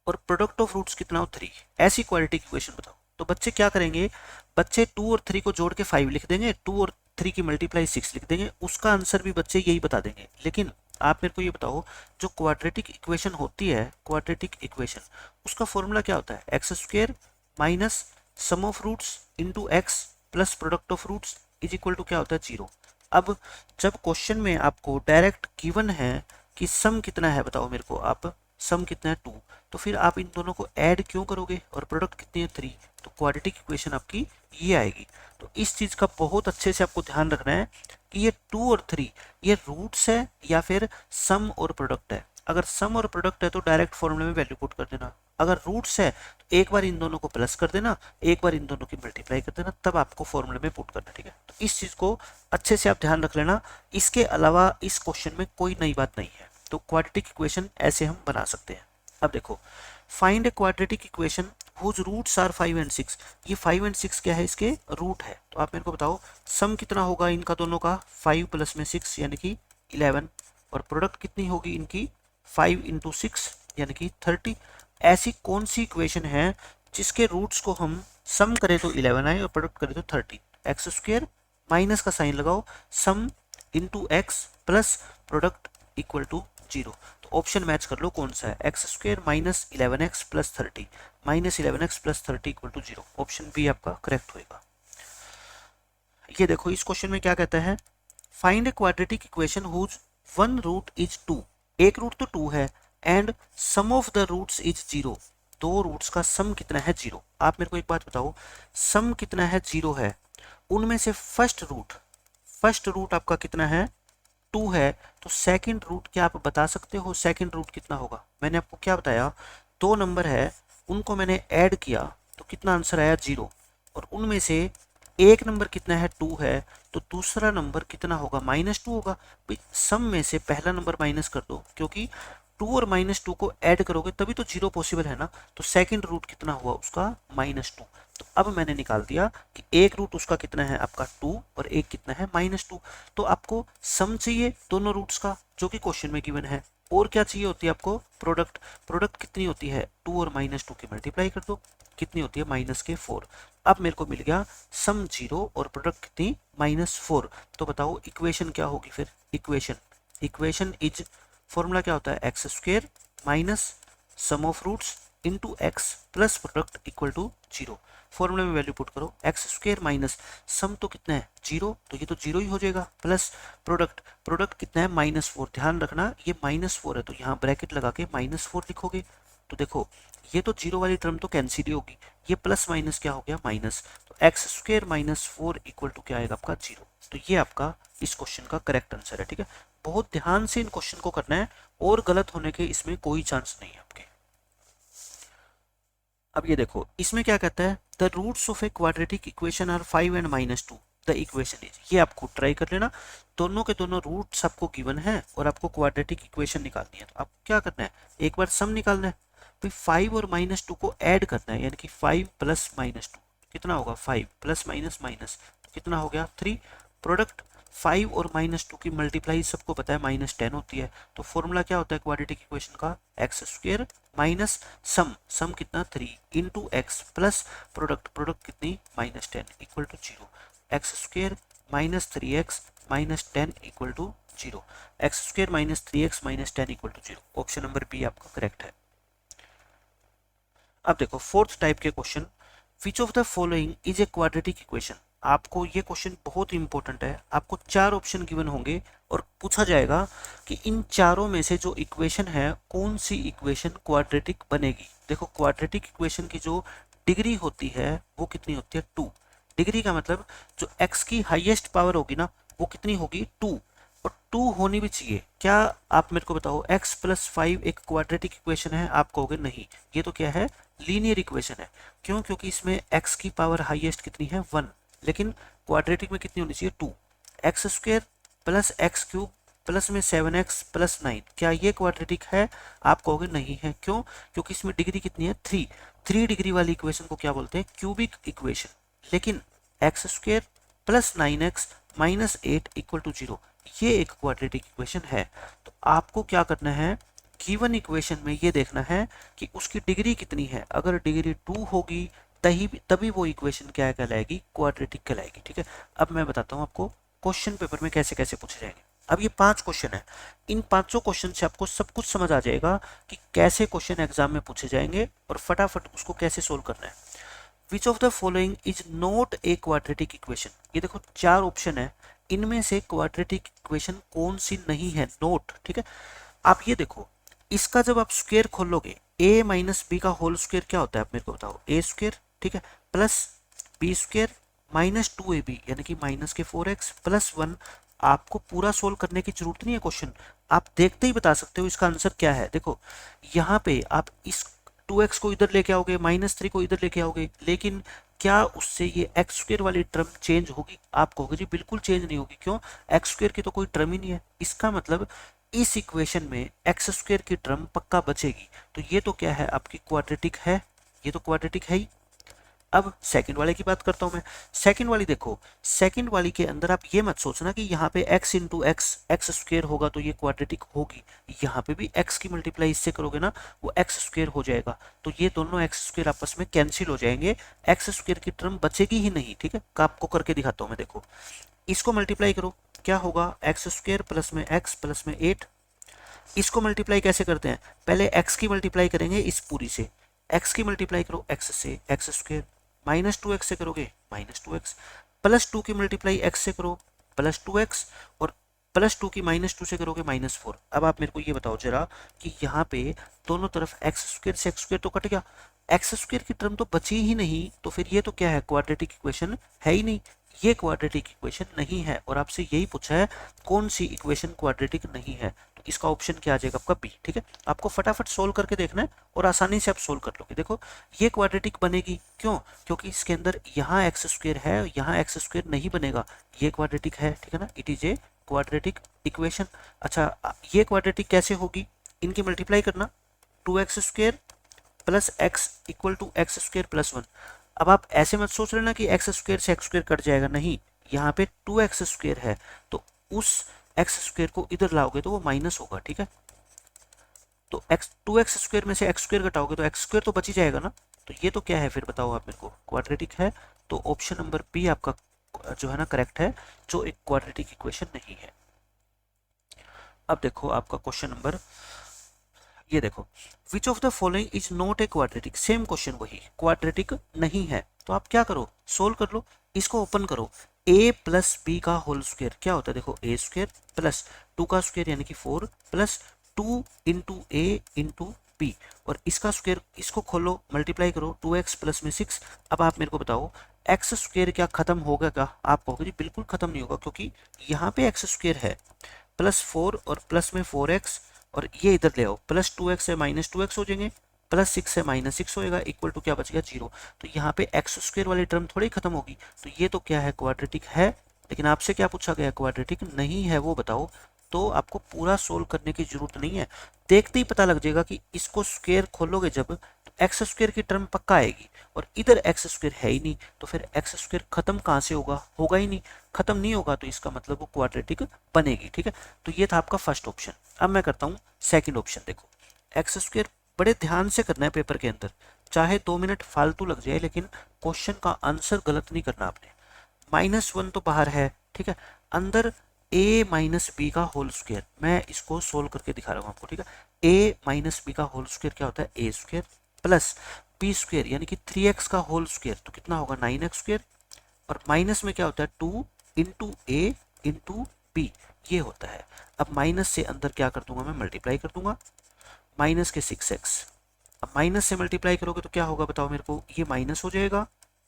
और प्रोडक्ट ऑफ रूट्स कितना हो 3। ऐसी क्वाड्रेटिक इक्वेशन बताओ। तो बच्चे क्या करेंगे, बच्चे 2 और 3 को जोड़ के 5 लिख देंगे, 2 और 3 की मल्टीप्लाई 6 लिख देंगे, उसका आंसर भी बच्चे यही बता देंगे। लेकिन आप मेरे को ये बताओ, जो क्वाड्रेटिक इक्वेशन होती है, क्वाड्रेटिक इक्वेशन, उसका फॉर्मूला क्या होता है, x² minus sum of roots into x plus product of roots is equal to क्या होता है 0। अब जब क्वेश्चन में आपको डायरेक्ट गिवन है कि सम कितना है, बताओ मेरे को आप, सम कितना है 2, तो फिर आप इन दोनों को ऐड क्यों करोगे और प्रोडक्ट कितनी है 3, तो क्वाड्रेटिक इक्वेशन आपकी ये आएगी। तो इस चीज का बहुत अच्छे से आपको ध्यान रखना है कि ये 2 और 3 ये रूट्स है या फिर सम और प्रोडक्ट है। अगर सम और प्रोडक्ट है तो डायरेक्ट फॉर्मूले में वैल्यू पुट कर देना, अगर रूट्स है तो एक बार इन दोनों को प्लस कर देना, एक बार इन दोनों की मल्टीप्लाई कर देना, तब आपको फॉर्मूले में पुट करना। ठीक है, तो इस चीज को अच्छे से आप ध्यान रख लेना। इसके अलावा इस क्वेश्चन में कोई नई बात नहीं है, तो क्वाड्रेटिक इक्वेशन ऐसे हम बना सकते हैं। अब देखो, find a quadratic equation whose roots are 5 and 6। ये 5 एंड 6 क्या है, इसके रूट है। तो आप मेरे को बताओ सम कितना होगा इनका दोनों का, 5 प्लस में 6 यानी कि 11, और प्रोडक्ट कितनी होगी इनकी 5 इंटू 6 यानी कि 30। ऐसी कौन सी इक्वेशन है जिसके रूट्स को हम सम करें तो 11 आए और प्रोडक्ट करें तो 30। एक्स स्क्वायर माइनस का साइन लगाओ, sum into x plus product equal to 0। तो ऑप्शन मैच कर लो कौन सा है, x square minus 11x plus 30 minus 11x plus 30 equal to 0। Option b आपका करेक्ट होएगा। ये देखो इस क्वेश्चन में क्या कहता है, find a quadratic equation whose one root is 2। एक रूट तो 2 है and sum of the roots is 0। दो रूट्स का सम कितना है 0। आप मेरे को एक बात बताओ, सम कितना है 0 है, उनमें से फर्स्ट रूट आपका कितना है 2 है, तो सेकंड रूट क्या आप बता सकते हो सेकंड रूट कितना होगा। मैंने आपको क्या बताया, दो नंबर है उनको मैंने ऐड किया तो कितना आंसर आया 0, और उनमें से एक नंबर कितना है 2 है, तो दूसरा नंबर कितना होगा -2 होगा। भाई सम में से पहला नंबर माइनस कर दो, क्योंकि 2 और -2 को ऐड करोगे तभी तो 0 पॉसिबल है ना। तो सेकंड रूट कितना हुआ उसका -2। तो अब मैंने निकाल दिया कि एक रूट उसका कितना है आपका 2 और एक कितना है -2। तो आपको सम चाहिए दोनों रूट्स का जो कि क्वेश्चन में गिवन है, और क्या चाहिए होती है आपको प्रोडक्ट कितनी होती है 2 और -2 की मल्टीप्लाई कर दो, कितनी होती है -4। अब मेरे को मिल गया सम 0 और प्रोडक्ट कितनी -4। तो बताओ इक्वेशन क्या होगी फिर, इक्वेशन इज फॉर्मूला क्या होता है, x square minus sum of roots into x plus product equal to 0। फॉर्मूले में वैल्यू पुट करो, एक्स स्क्वायर माइनस सम तो कितना है 0, तो ये तो 0 ही हो जाएगा, प्लस प्रोडक्ट कितना है -4। ध्यान रखना ये -4 है तो यहाँ ब्रैकेट लगा के -4 लिखोगे। तो देखो ये तो 0 वाली टर्म तो कैंसिल ही होगी, ये प्लस माइनस क्या हो गया माइनस, तो एक्स स्क्वायर -4 इक्वल टू क्या आएगा आपका 0। तो ये आपका इस क्वेश्चन का करेक्ट आंसर है। ठीक है, बहुत ध्यान से इन क्वेश्चन को करना है और गलत होने के इसमें कोई चांस नहीं है आपके। अब ये देखो इसमें क्या कहता है, the roots of a quadratic equation are 5 and -2, the equation is. ये आप खुद ट्राई कर लेना, दोनों के दोनों रूट्स आपको गिवन है और आपको क्वाड्रेटिक इक्वेशन निकालनी है। तो आपको क्या करना है, एक बार सम निकालना है, फिर 5 और -2 को ऐड करना है, यानी कि 5 प्लस -2 कितना होगा 5 प्लस माइनस माइनस, तो कितना हो गया 3। प्रोडक्ट 5 और -2 की मल्टीप्लाई सबको पता है -10 होती है। तो फॉर्मूला क्या होता है क्वाड्रेटिक इक्वेशन का, एक्स स्क्वायर माइनस सम कितना 3 इंटू एक्स प्लस प्रोडक्ट कितनी -10 equal to 0। X square -3x -10 equal to 0, x square -3x -10 equal to 0। Option number B आपका करेक्ट है। अब देखो फोर्थ टाइप के question, which of the following is a quadratic equation. आपको ये question बहुत important है, आपको 4 ऑप्शन गिवन होंगे और पूछा जाएगा कि इन चारों में से जो इक्वेशन है कौन सी इक्वेशन क्वाड्रेटिक बनेगी। देखो क्वाड्रेटिक इक्वेशन की जो डिग्री होती है वो कितनी होती है 2। डिग्री का मतलब जो x की हाईएस्ट पावर होगी ना वो कितनी होगी 2, और 2 होनी भी चाहिए। क्या आप मेरे को बताओ x प्लस 5 एक क्वाड्रेटिक इक्वेशन है, आप कहोगे नहीं ये तो क्या है लीनियर इक्वेशन है। क्यों, क्योंकि इसमें x की पावर हाईएस्ट कितनी है 1, लेकिन क्वाड्रेटिक में कितनी होनी चाहिए 2। X square plus x cube plus में 7x प्लस 9, क्या ये क्वाड्रेटिक है, आप कहोगे नहीं है। क्यों, क्योंकि इसमें डिग्री कितनी है 3 डिग्री वाली इक्वेशन को क्या बोलते हैं क्यूबिक इक्वेशन। लेकिन x square plus 9x minus 8 equal to 0 ये एक क्वाड्रेटिक इक्वेशन है। तो आपको क्या करना है, गिवन इक्वेशन में ये देखना है कि उसकी डिग्री कितनी है। अगर डिग्री 2 होगी तभी वो इक्वेशन क्या कहलाएगी क्वाड्रेटिक कहलाएगी। ठीक है, अब मैं बताता हूँ आपको क्वेश्चन पेपर में कैसे कैसे पूछे जाएंगे। अब ये 5 क्वेश्चन है, इन 5 क्वेश्चन से आपको सब कुछ समझ आ जाएगा कि कैसे क्वेश्चन एग्जाम में पूछे जाएंगे और फटाफट उसको कैसे सोल्व करना है। Which of the following is not a quadratic equation. ये देखो 4 ऑप्शन है, इनमें से क्वाड्रेटिक इक्वेशन कौन सी नहीं है, नोट। ठीक है, आप ये देखो इसका जब आप स्क्वायर खोलोगे a माइनस बी का होल स्क्वायर क्या होता है आप मेरे को बताओ, a स्क्वायर, ठीक है, plus B square minus 2ab यानी कि माइनस के 4x प्लस 1। आपको पूरा सोल्व करने की जरूरत नहीं है क्वेश्चन, आप देखते ही बता सकते हो इसका आंसर क्या है। देखो यहाँ पे आप इस 2x को इधर लेके आओगे, -3 को इधर लेके आओगे, लेकिन क्या उससे ये एक्स स्क्वायर वाली टर्म चेंज होगी? आप कहोगे जी बिल्कुल चेंज नहीं होगी। क्यों? एक्स स्क्वायर की तो कोई टर्म ही नहीं है। इसका मतलब इस इक्वेशन में एक्स स्क्वायर की टर्म पक्का बचेगी। तो ये तो क्या है, आपकी क्वाड्रेटिक है, ये तो क्वाड्रेटिक है ही। अब सेकंड वाले की बात करता हूं मैं। सेकंड वाली देखो, सेकंड वाली के अंदर आप ये मत सोचना कि यहाँ पे x into x x square होगा तो ये क्वाड्रेटिक होगी। यहाँ पे भी x की मल्टीप्लाई इससे करोगे ना, वो एक्स स्क्वेयर हो जाएगा। तो ये दोनों एक्स स्क्वेयर आपस में कैंसिल हो जाएंगे, एक्स स्क्वेयर की टर्म बचेगी ही नहीं। ठीक है, आपको करके दिखाता हूँ मैं। देखो इसको मल्टीप्लाई करो, क्या होगा, एक्स स्क्वेयर प्लस में एक्स प्लस में 8। इसको मल्टीप्लाई कैसे करते हैं, पहले x की मल्टीप्लाई करेंगे इस पूरी से, x की मल्टीप्लाई करो x से, एक्स स्क्वेयर, -2x से करोगे -2x, प्लस 2 की मल्टीप्लाई x से करो +2x, और +2 की -2 से करोगे -4। अब आप मेरे को ये बताओ जरा कि यहाँ पे दोनों तरफ एक्स स्क्वेयर से एक्स स्क्वेयर तो कट गया, एक्स स्क्वेयर की टर्म तो बची ही नहीं, तो फिर ये तो क्या है, क्वाड्रेटिक इक्वेशन है ही नहीं, ये क्वाड्रेटिक इक्वेशन नहीं है। और आपसे यही पूछा है कौन सी इक्वेशन क्वाड्रेटिक नहीं है, तो इसका ऑप्शन क्या आ जाएगा आपका बी। ठीक है, आपको फटाफट सोल्व करके देखना है और आसानी से आप सोल्व कर लोगे। देखो ये क्वाड्रेटिक बनेगी, क्यों, क्योंकि इसके अंदर यहाँ एक्स स्क्वेयर है, यहाँ एक्स स्क्वेयर नहीं बनेगा, ये क्वाड्रेटिक है। ठीक है ना, it is a quadratic equation. अच्छा ये क्वाड्रेटिक कैसे होगी, इनकी मल्टीप्लाई करना, 2x square plus x equal to x square plus 1। अब आप ऐसे मत सोच लेना कि एक्स स्क्वेयर से एक्स स्क्वेयर कट जाएगा, नहीं, यहाँ पे 2x स्क्वेयर है, तो उस एक्स स्क्वेयर को इधर लाओगे तो वो माइनस होगा। ठीक है, तो एक्स 2x स्क्वेयर में से एक्स स्क्वेयर घटाओगे तो एक्स स्क्वेयर तो बच ही जाएगा ना। तो ये तो क्या है फिर बताओ आप मेरे को, क्वाड्रेटिक है। तो ऑप्शन नंबर बी आपका जो है ना करेक्ट है, जो एक क्वाड्रेटिक इक्वेशन नहीं है। अब देखो आपका क्वेश्चन नंबर, ये देखो, which of the following is not a quadratic, same question वही, क्वाड्रेटिक नहीं है। तो आप क्या करो, सोल्व कर लो, इसको ओपन करो, a प्लस बी का होल स्क्वायर क्या होता है, देखो a स्क्वायर प्लस 2 का स्क्वायर यानी कि 4 प्लस 2 इंटू ए इंटू बी, और इसका स्क्वायर, इसको खोलो मल्टीप्लाई करो, 2x प्लस में 6। अब आप मेरे को बताओ एक्स स्क्वायर क्या खत्म होगा क्या? आप कहोगे जी बिल्कुल खत्म नहीं होगा, क्योंकि यहाँ पे एक्स स्क्वायर है, +4 और प्लस में 4x, और ये इधर ले आओ, +2x से -2x हो जाएंगे, +6 से -6 होएगा, इक्वल टू क्या बच गया 0। तो यहाँ पे एक्स स्क्वायर वाली टर्म थोड़ी खत्म होगी। तो ये तो क्या है, क्वाड्रेटिक है। लेकिन आपसे क्या पूछा गया, क्वाड्रेटिक नहीं है वो बताओ। तो आपको पूरा सोल्व करने की जरूरत नहीं है, देखते ही पता लग जाएगा कि इसको स्क्वायर खोलोगे जब, तो एक्स स्क्वायर की टर्म पक्का आएगी, और इधर एक्स स्क्वायर है ही नहीं, तो फिर एक्स स्क्वायर खत्म कहाँ से होगा, होगा ही नहीं, खत्म नहीं होगा, तो इसका मतलब वो क्वाड्रेटिक बनेगी। ठीक है, तो ये था आपका फर्स्ट ऑप्शन। अब मैं करता हूँ सेकंड ऑप्शन। देखो एक्स स्क्वायर बड़े ध्यान से करना है पेपर के अंदर, चाहे 2 मिनट फालतू लग जाए, लेकिन क्वेश्चन का आंसर गलत नहीं करना आपने। -1 तो बाहर है, ठीक है, अंदर a माइनस बी का होल स्क्वायर, मैं इसको सोल्व करके दिखा रहा हूँ आपको। ठीक है, a माइनस बी का होल स्क्वायर क्या होता है, a square plus B square यानी कि 3x का होल स्क्वायर, तो कितना होगा 9x स्क्वायर, और माइनस में क्या होता है 2 इंटू ए इंटू बी, ये होता है। अब माइनस से अंदर क्या कर दूंगा मैं, मल्टीप्लाई कर दूंगा, माइनस के 6x। अब माइनस से मल्टीप्लाई करोगे तो क्या होगा बताओ मेरे को, ये माइनस हो जाएगा,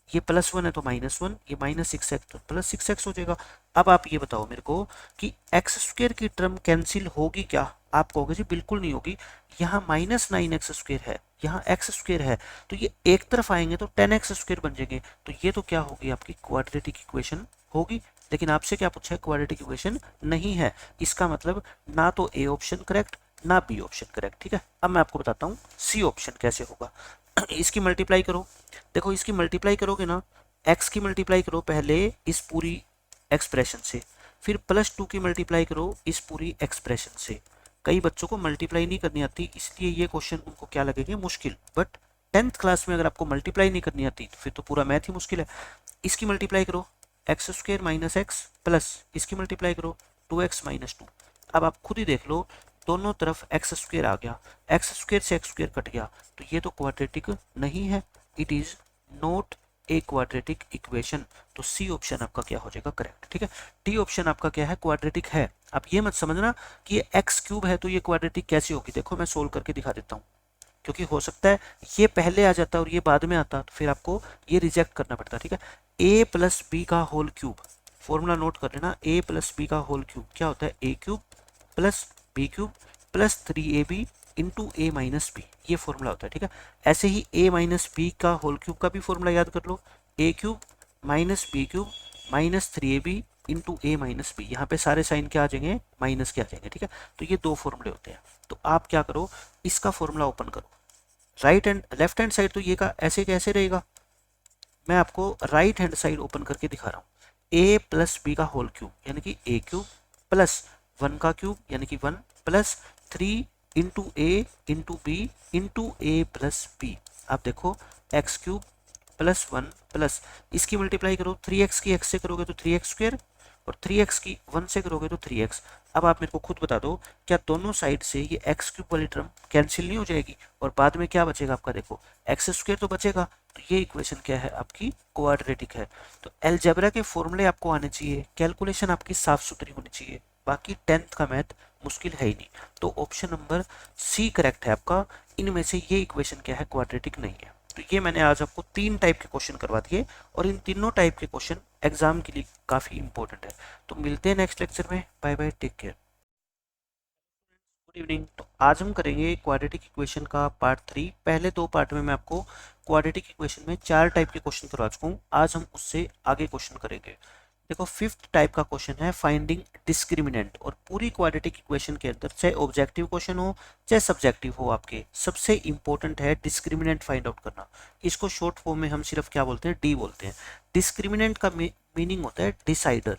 ये +1 है तो -1, ये -6x तो +6x हो जाएगा। अब आप ये बताओ मेरे को कि एक्स स्क्वायर की टर्म कैंसिल होगी क्या? आप कहोगे जी बिल्कुल नहीं होगी, यहाँ -9x स्क्वायर है, यहाँ एक्स स्क्वायर है, तो ये एक तरफ आएंगे तो 10x स्क्वायर बन जाएंगे। तो ये तो क्या होगी, आपकी क्वाड्रेटिक इक्वेशन होगी। लेकिन आपसे क्या पूछा है, क्वाड्रेटिक इक्वेशन नहीं है। इसका मतलब ना तो ए ऑप्शन करेक्ट ना बी ऑप्शन करेक्ट। ठीक है, अब मैं आपको बताता हूँ सी ऑप्शन कैसे होगा। इसकी मल्टीप्लाई करो, देखो इसकी मल्टीप्लाई करोगे ना, x की मल्टीप्लाई करो पहले इस पूरी एक्सप्रेशन से, फिर +2 की मल्टीप्लाई करो इस पूरी एक्सप्रेशन से। कई बच्चों को मल्टीप्लाई नहीं करनी आती, इसलिए ये क्वेश्चन उनको क्या लगेंगे, मुश्किल। बट 10th क्लास में अगर आपको मल्टीप्लाई नहीं करनी आती तो फिर तो पूरा मैथ ही मुश्किल है। इसकी मल्टीप्लाई करो x square minus x plus इसकी मल्टीप्लाई करो 2x माइनस 2। अब आप खुद ही देख लो, दोनों तरफ एक्स स्क्वायर आ गया, एक्स स्क्वायर से एक्स स्क्वायर कट गया, तो ये तो क्वाड्रेटिक नहीं है, it is not a quadratic equation. तो सी ऑप्शन आपका क्या हो जाएगा करेक्ट, ठीक है। डी ऑप्शन आपका क्या है, क्वाड्रेटिक है। आप ये मत समझना कि ये एक्स क्यूब है तो ये क्वाड्रेटिक कैसी होगी, देखो मैं सोल्व करके दिखा देता हूँ, क्योंकि हो सकता है ये पहले आ जाता और ये बाद में आता, तो फिर आपको ये रिजेक्ट करना पड़ता, ठीक है। ए प्लस बी का होल क्यूब, फॉर्मूला नोट कर लेना, ए प्लस बी का होल क्यूब क्या होता है, a cube plus b cube plus 3ab into a minus b, ये फॉर्मूला होता है, ठीक है। ऐसे ही ए माइनस बी का होल क्यूब का भी फॉर्मूला याद कर लो, a cube minus b cube minus 3ab into a minus b, यहाँ पे सारे साइन क्या आ जाएंगे, माइनस के आ जाएंगे, ठीक है। तो ये दो फॉर्मूले होते हैं। तो आप क्या करो, इसका फॉर्मूला ओपन करो, right hand left hand side तो ये का ऐसे कैसे रहेगा, मैं आपको राइट हैंड साइड ओपन करके दिखा रहा हूँ। ए प्लस बी का होल क्यूब यानी कि ए क्यूब प्लस 1 का क्यूब यानी कि 1 प्लस 3 इंटू ए इंटू बी इंटू ए प्लस बी। आप देखो एक्स क्यूब प्लस 1 प्लस इसकी मल्टीप्लाई करो, 3x की x से करोगे तो 3x स्क्वायर और 3x की 1 से करोगे तो 3x। अब आप मेरे को खुद बता दो, क्या दोनों साइड से ये एक्स क्यूब वाली टर्म कैंसिल नहीं हो जाएगी और बाद में क्या बचेगा आपका, देखो एक्स स्क्वायर तो बचेगा। तो ये इक्वेशन क्या है आपकी, क्वाड्रेटिक है। तो अलजेब्रा के फॉर्मूले आपको आने चाहिए, कैलकुलेशन आपकी साफ सुथरी होनी चाहिए, बाकी 10th का मैथ मुश्किल है ही नहीं। तो ऑप्शन नंबर सी करेक्ट है आपका। इनमें से ये इक्वेशन क्या है, क्वाड्रेटिक नहीं है। तो ये मैंने आज आपको 3 टाइप के क्वेश्चन करवा दिए और इन तीनों टाइप के क्वेश्चन एग्जाम के लिए काफी इंपॉर्टेंट है। तो मिलते हैं नेक्स्ट लेक्चर में, bye bye, take care, good evening. तो आज हम करेंगे क्वाड्रेटिक इक्वेशन का पार्ट 3। पहले 2 पार्ट में मैं आपको क्वाड्रेटिक इक्वेशन में 4 टाइप के क्वेश्चन करवा चुका हूँ, आज हम उससे आगे क्वेश्चन करेंगे। देखो 5th टाइप का क्वेश्चन है फाइंडिंग डिस्क्रिमिनेंट, और पूरी क्वाड्रेटिक इक्वेशन के अंदर चाहे ऑब्जेक्टिव क्वेश्चन हो चाहे सब्जेक्टिव हो, आपके सबसे इंपॉर्टेंट है डिस्क्रिमिनेंट फाइंड आउट करना। इसको शॉर्ट फॉर्म में हम सिर्फ क्या बोलते हैं, डी बोलते हैं। डिस्क्रिमिनेंट का मीनिंग होता है डिसाइडर,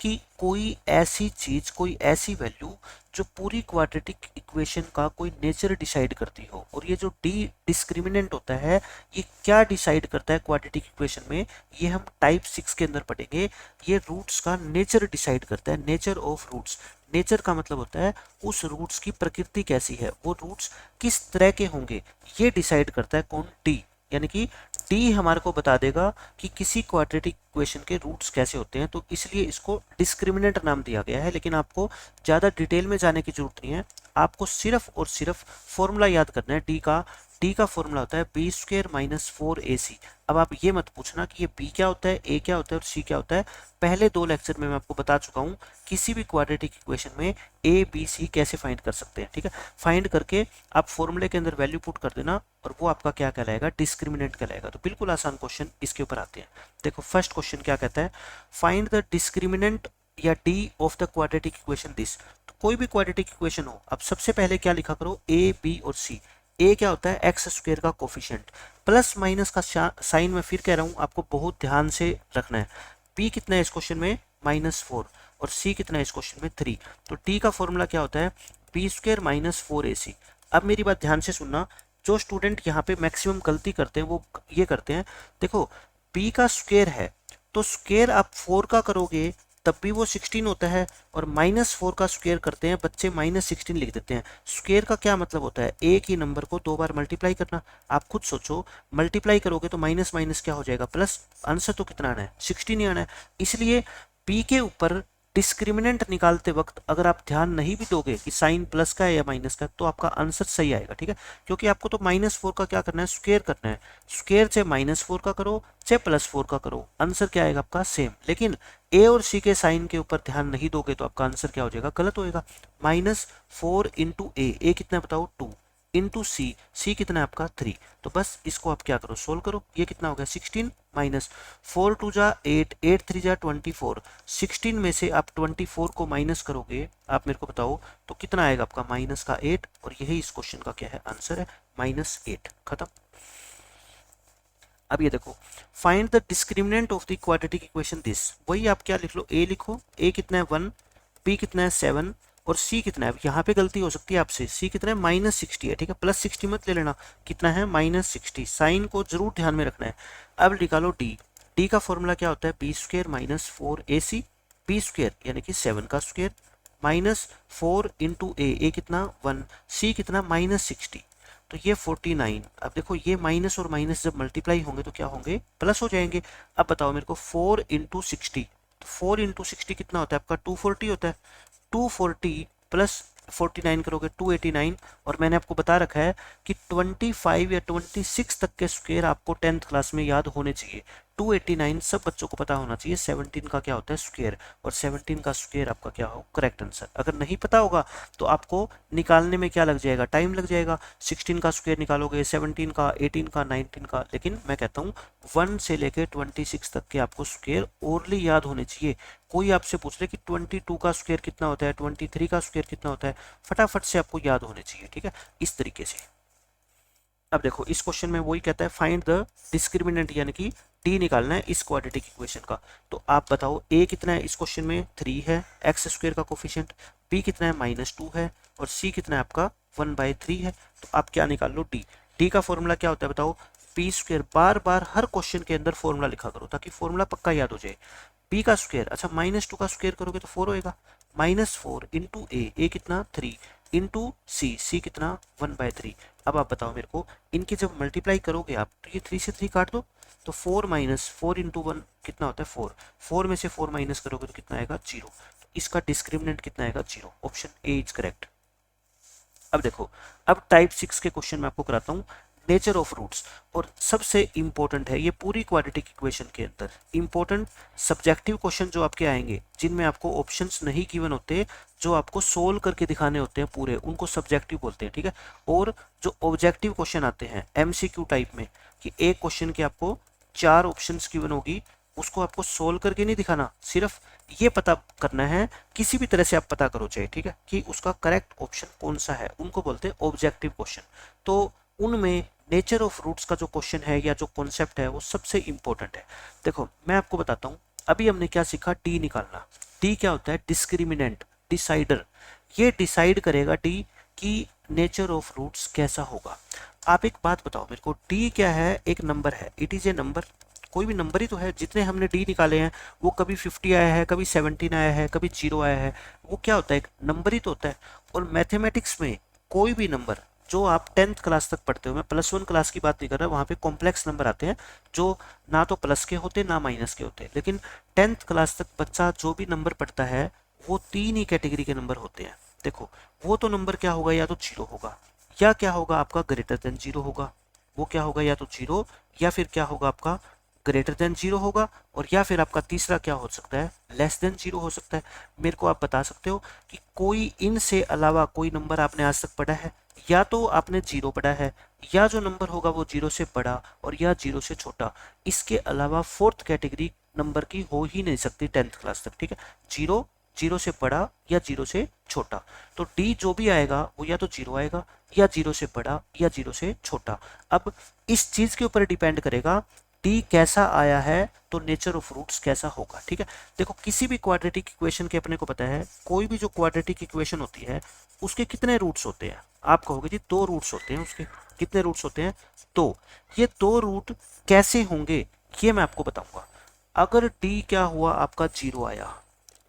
कि कोई ऐसी चीज, कोई ऐसी वैल्यू जो पूरी क्वाड्रेटिक इक्वेशन का कोई नेचर डिसाइड करती हो। और ये जो डी डिस्क्रिमिनेंट होता है, ये क्या डिसाइड करता है क्वाड्रेटिक इक्वेशन में, ये हम टाइप 6 के अंदर पढ़ेंगे। ये रूट्स का नेचर डिसाइड करता है, नेचर ऑफ रूट्स। नेचर का मतलब होता है उस रूट्स की प्रकृति कैसी है, वो रूट्स किस तरह के होंगे, ये डिसाइड करता है कौन, डी। यानी कि डी हमारे को बता देगा कि किसी क्वाड्रेटिक इक्वेशन के रूट्स कैसे होते हैं। तो इसलिए इसको डिस्क्रिमिनेंट नाम दिया गया है। लेकिन आपको ज़्यादा डिटेल में जाने की जरूरत नहीं है, आपको सिर्फ और सिर्फ फॉर्मूला याद करना है डी का। डी का फॉर्मूला होता है बी स्क्वेयर माइनस 4ac। अब आप ये मत पूछना कि ये बी क्या होता है, ए क्या होता है और सी क्या होता है। पहले 2 लेक्चर में मैं आपको बता चुका हूँ किसी भी क्वाड्रेटिक इक्वेशन में ए बी सी कैसे फाइंड कर सकते हैं, ठीक है। फाइंड करके आप फॉर्मूले के अंदर वैल्यू पुट कर देना और वो आपका क्या कहलाएगा, डिस्क्रिमिनेंट कहलाएगा। तो बिल्कुल आसान क्वेश्चन इसके ऊपर आते हैं। देखो फर्स्ट क्वेश्चन क्या कहता है, फाइंड द डिस्क्रिमिनेंट या D of the quadratic equation this. तो कोई भी क्वाड्रेटिक इक्वेशन हो, अब सबसे पहले क्या लिखा करो, ए बी और सी। ए क्या होता है, एक्स स्क्वायर का कोफिशिएंट। प्लस माइनस का साइन मैं फिर कह रहा हूं आपको बहुत ध्यान से रखना है। बी कितना है इस क्वेश्चन में, -4, और सी कितना है इस क्वेश्चन में, 3। तो टी का फॉर्मूला क्या होता है, बी स्क्वायर माइनस 4ac। अब मेरी बात ध्यान से सुनना, जो स्टूडेंट यहाँ पे मैक्सिमम गलती करते हैं वो ये करते हैं, देखो बी का स्क्वायर है तो स्क्वायर आप 4 का करोगे तब भी वो 16 होता है, और -4 का स्क्वायर करते हैं बच्चे -16 लिख देते हैं। स्क्वायर का क्या मतलब होता है, एक ही नंबर को 2 बार मल्टीप्लाई करना। आप खुद सोचो, मल्टीप्लाई करोगे तो माइनस माइनस क्या हो जाएगा, प्लस। आंसर तो कितना आना है, 16 ही आना है। इसलिए बी के ऊपर डिस्क्रिमिनेंट निकालते वक्त अगर आप ध्यान नहीं भी दोगे कि साइन प्लस का है या माइनस का, तो आपका आंसर सही आएगा, ठीक है। क्योंकि आपको तो -4 का क्या करना है, स्क्वायर करना है। स्क्वायर चाहे -4 का करो चाहे +4 का करो, आंसर क्या आएगा आपका, सेम। लेकिन ए और सी के साइन के ऊपर ध्यान नहीं दोगे तो आपका आंसर क्या हो जाएगा, गलत होएगा। -4 इंटू ए कितना है बताओ, 2 इंटू सी, सी कितना है आपका, 3। तो बस इसको आप क्या करो, सोल्व करो। ये कितना हो गया, 16 माइनस 4 2 जा 8, 8 3 जा 24। 16 में से आप 24 को माइनस करोगे, आप मेरे को बताओ तो कितना आएगा आपका, माइनस का 8। और यही इस क्वेश्चन का क्या है, आंसर है -8। खत्म। अब ये देखो, find the discriminant of the quadratic equation this. वही आप क्या लिख लो, ए लिखो, ए कितना है 1, बी कितना है 7 और सी कितना है, यहाँ पे गलती हो सकती है आपसे, सी कितना है -60 है, ठीक है। +60 मत ले लेना, कितना है -60। साइन को जरूर ध्यान में रखना है। अब निकालो डी। डी का फॉर्मूला क्या होता है, B square minus 4ac। B square यानी कि 7 का स्क्वायर -4 इंटू ए कितना 1, सी कितना -60। तो ये 49। अब देखो ये माइनस और माइनस जब मल्टीप्लाई होंगे तो क्या होंगे, प्लस हो जाएंगे। अब बताओ मेरे को 4 इंटू 60, तो 4 इंटू 60 कितना होता है आपका, 240 होता है। 240 प्लस 49 करोगे 289। और मैंने आपको बता रखा है कि 25 या 26 तक के स्क्वायर आपको 10th क्लास में याद होने चाहिए। 289 सब बच्चों को पता होना चाहिए 17 का क्या होता है स्क्वायर, और 17 का स्क्वायर आपका क्या हो करेक्ट आंसर। अगर नहीं पता होगा तो आपको निकालने में क्या लग जाएगा, टाइम लग जाएगा। 16 का स्क्वायर निकालोगे, 17 का, 18 का, 19 का, लेकिन मैं कहता हूँ 1 से लेके 26 तक के आपको स्क्वायर ओरली याद होने चाहिए। कोई आपसे पूछ रहे कि 22 का स्क्वायर कितना होता है, 23 का स्क्वायर कितना होता है, फटाफट से आपको याद होने चाहिए, ठीक है, इस तरीके से। अब देखो इस क्वेश्चन में वही कहता है फाइंड द डिस्क्रिमिनेंट, यानी कि डी निकालना है इस क्वाड्रेटिक इक्वेशन का। तो आप बताओ ए कितना है इस क्वेश्चन में, 3 है, एक्स स्क्वायर का कोफिशिएंट, बी कितना है -2 है, और सी कितना है आपका 1/3 है। तो आप क्या निकाल लो, डी। डी का फॉर्मूला क्या होता है बताओ, पी स्क्वायर। बार बार हर क्वेश्चन के अंदर फॉर्मूला लिखा करो ताकि फॉर्मूला पक्का याद हो जाए। बी का स्क्वायर, अच्छा -2 का स्क्वायर करोगे तो 4 होएगा, -4 इंटू ए कितना 3 इंटू सी कितना 1/3। अब आप बताओ मेरे को इनकी जब मल्टीप्लाई करोगे आप तो ये 3 से 3 काट दो, तो 4 - 4 इंटू 1 कितना होता है 4, 4 में से 4 माइनस करोगे तो कितना आएगा 0। तो इसका डिस्क्रिमिनेंट कितना आएगा 0, ऑप्शन ए इज करेक्ट। अब देखो, अब टाइप 6 के क्वेश्चन में आपको कराता हूँ नेचर ऑफ रूट्स। और सबसे इंपॉर्टेंट है ये पूरी क्वाड्रेटिक इक्वेशन के अंदर इंपॉर्टेंट सब्जेक्टिव क्वेश्चन जो आपके आएंगे, जिनमें आपको ऑप्शंस नहीं गिवन होते, जो आपको सोल्व करके दिखाने होते हैं पूरे, उनको सब्जेक्टिव बोलते हैं, ठीक है। और जो ऑब्जेक्टिव क्वेश्चन आते हैं एमसीक्यू टाइप में, कि एक क्वेश्चन के आपको 4 ऑप्शंस गिवन होगी, उसको आपको सोल्व करके नहीं दिखाना, सिर्फ ये पता करना है, किसी भी तरह से आप पता करो चाहे, ठीक है, कि उसका करेक्ट ऑप्शन कौन सा है, उनको बोलते हैं ऑब्जेक्टिव क्वेश्चन। तो उनमें नेचर ऑफ रूट्स का जो क्वेश्चन है या जो कॉन्सेप्ट है वो सबसे इंपॉर्टेंट है। देखो मैं आपको बताता हूँ, अभी हमने क्या सीखा, डी निकालना। डी क्या होता है, डिस्क्रिमिनेंट, डिसाइडर। ये डिसाइड करेगा डी कि नेचर ऑफ रूट्स कैसा होगा। आप एक बात बताओ मेरे को, डी क्या है, एक नंबर है, इट इज ए नंबर, कोई भी नंबर ही तो है। जितने हमने डी निकाले हैं वो कभी 50 आया है, कभी 17 आया है, कभी 0 आया है, वो क्या होता है, एक नंबर ही तो होता है। और मैथमेटिक्स में कोई भी नंबर जो आप 10th क्लास तक पढ़ते हो, मैं +1 क्लास की बात नहीं कर रहा, वहाँ पे कॉम्प्लेक्स नंबर आते हैं जो ना तो प्लस के होते ना माइनस के होते, लेकिन 10th क्लास तक बच्चा जो भी नंबर पढ़ता है वो 3 ही कैटेगरी के नंबर होते हैं। देखो वो तो नंबर क्या होगा, या तो 0 होगा, या क्या होगा आपका ग्रेटर देन 0 होगा, वो क्या होगा, या तो 0 या फिर क्या होगा आपका ग्रेटर देन 0 होगा, और या फिर आपका तीसरा क्या हो सकता है, लेस देन 0 हो सकता है। मेरे को आप बता सकते हो कि कोई इनसे अलावा कोई नंबर आपने आज तक पढ़ा है, या तो आपने 0 पढ़ा है, या जो नंबर होगा वो 0 से बड़ा, और या 0 से छोटा। इसके अलावा फोर्थ कैटेगरी नंबर की हो ही नहीं सकती 10th क्लास तक, ठीक है। 0, 0 से बड़ा या 0 से छोटा। तो डी जो भी आएगा वो या तो 0 आएगा, या 0 से बड़ा, या 0 से छोटा। अब इस चीज के ऊपर डिपेंड करेगा डी कैसा आया है तो नेचर ऑफ रूट्स कैसा होगा, ठीक है। देखो किसी भी क्वाड्रेटिक इक्वेशन के अपने को पता है, कोई भी जो क्वाड्रेटिक इक्वेशन होती है उसके कितने रूट्स होते हैं, आप कहोगे जी 2 रूट्स होते हैं उसके। कितने रूट्स होते हैं, 2। ये 2 रूट कैसे होंगे ये मैं आपको बताऊंगा। अगर डी क्या हुआ आपका 0 आया,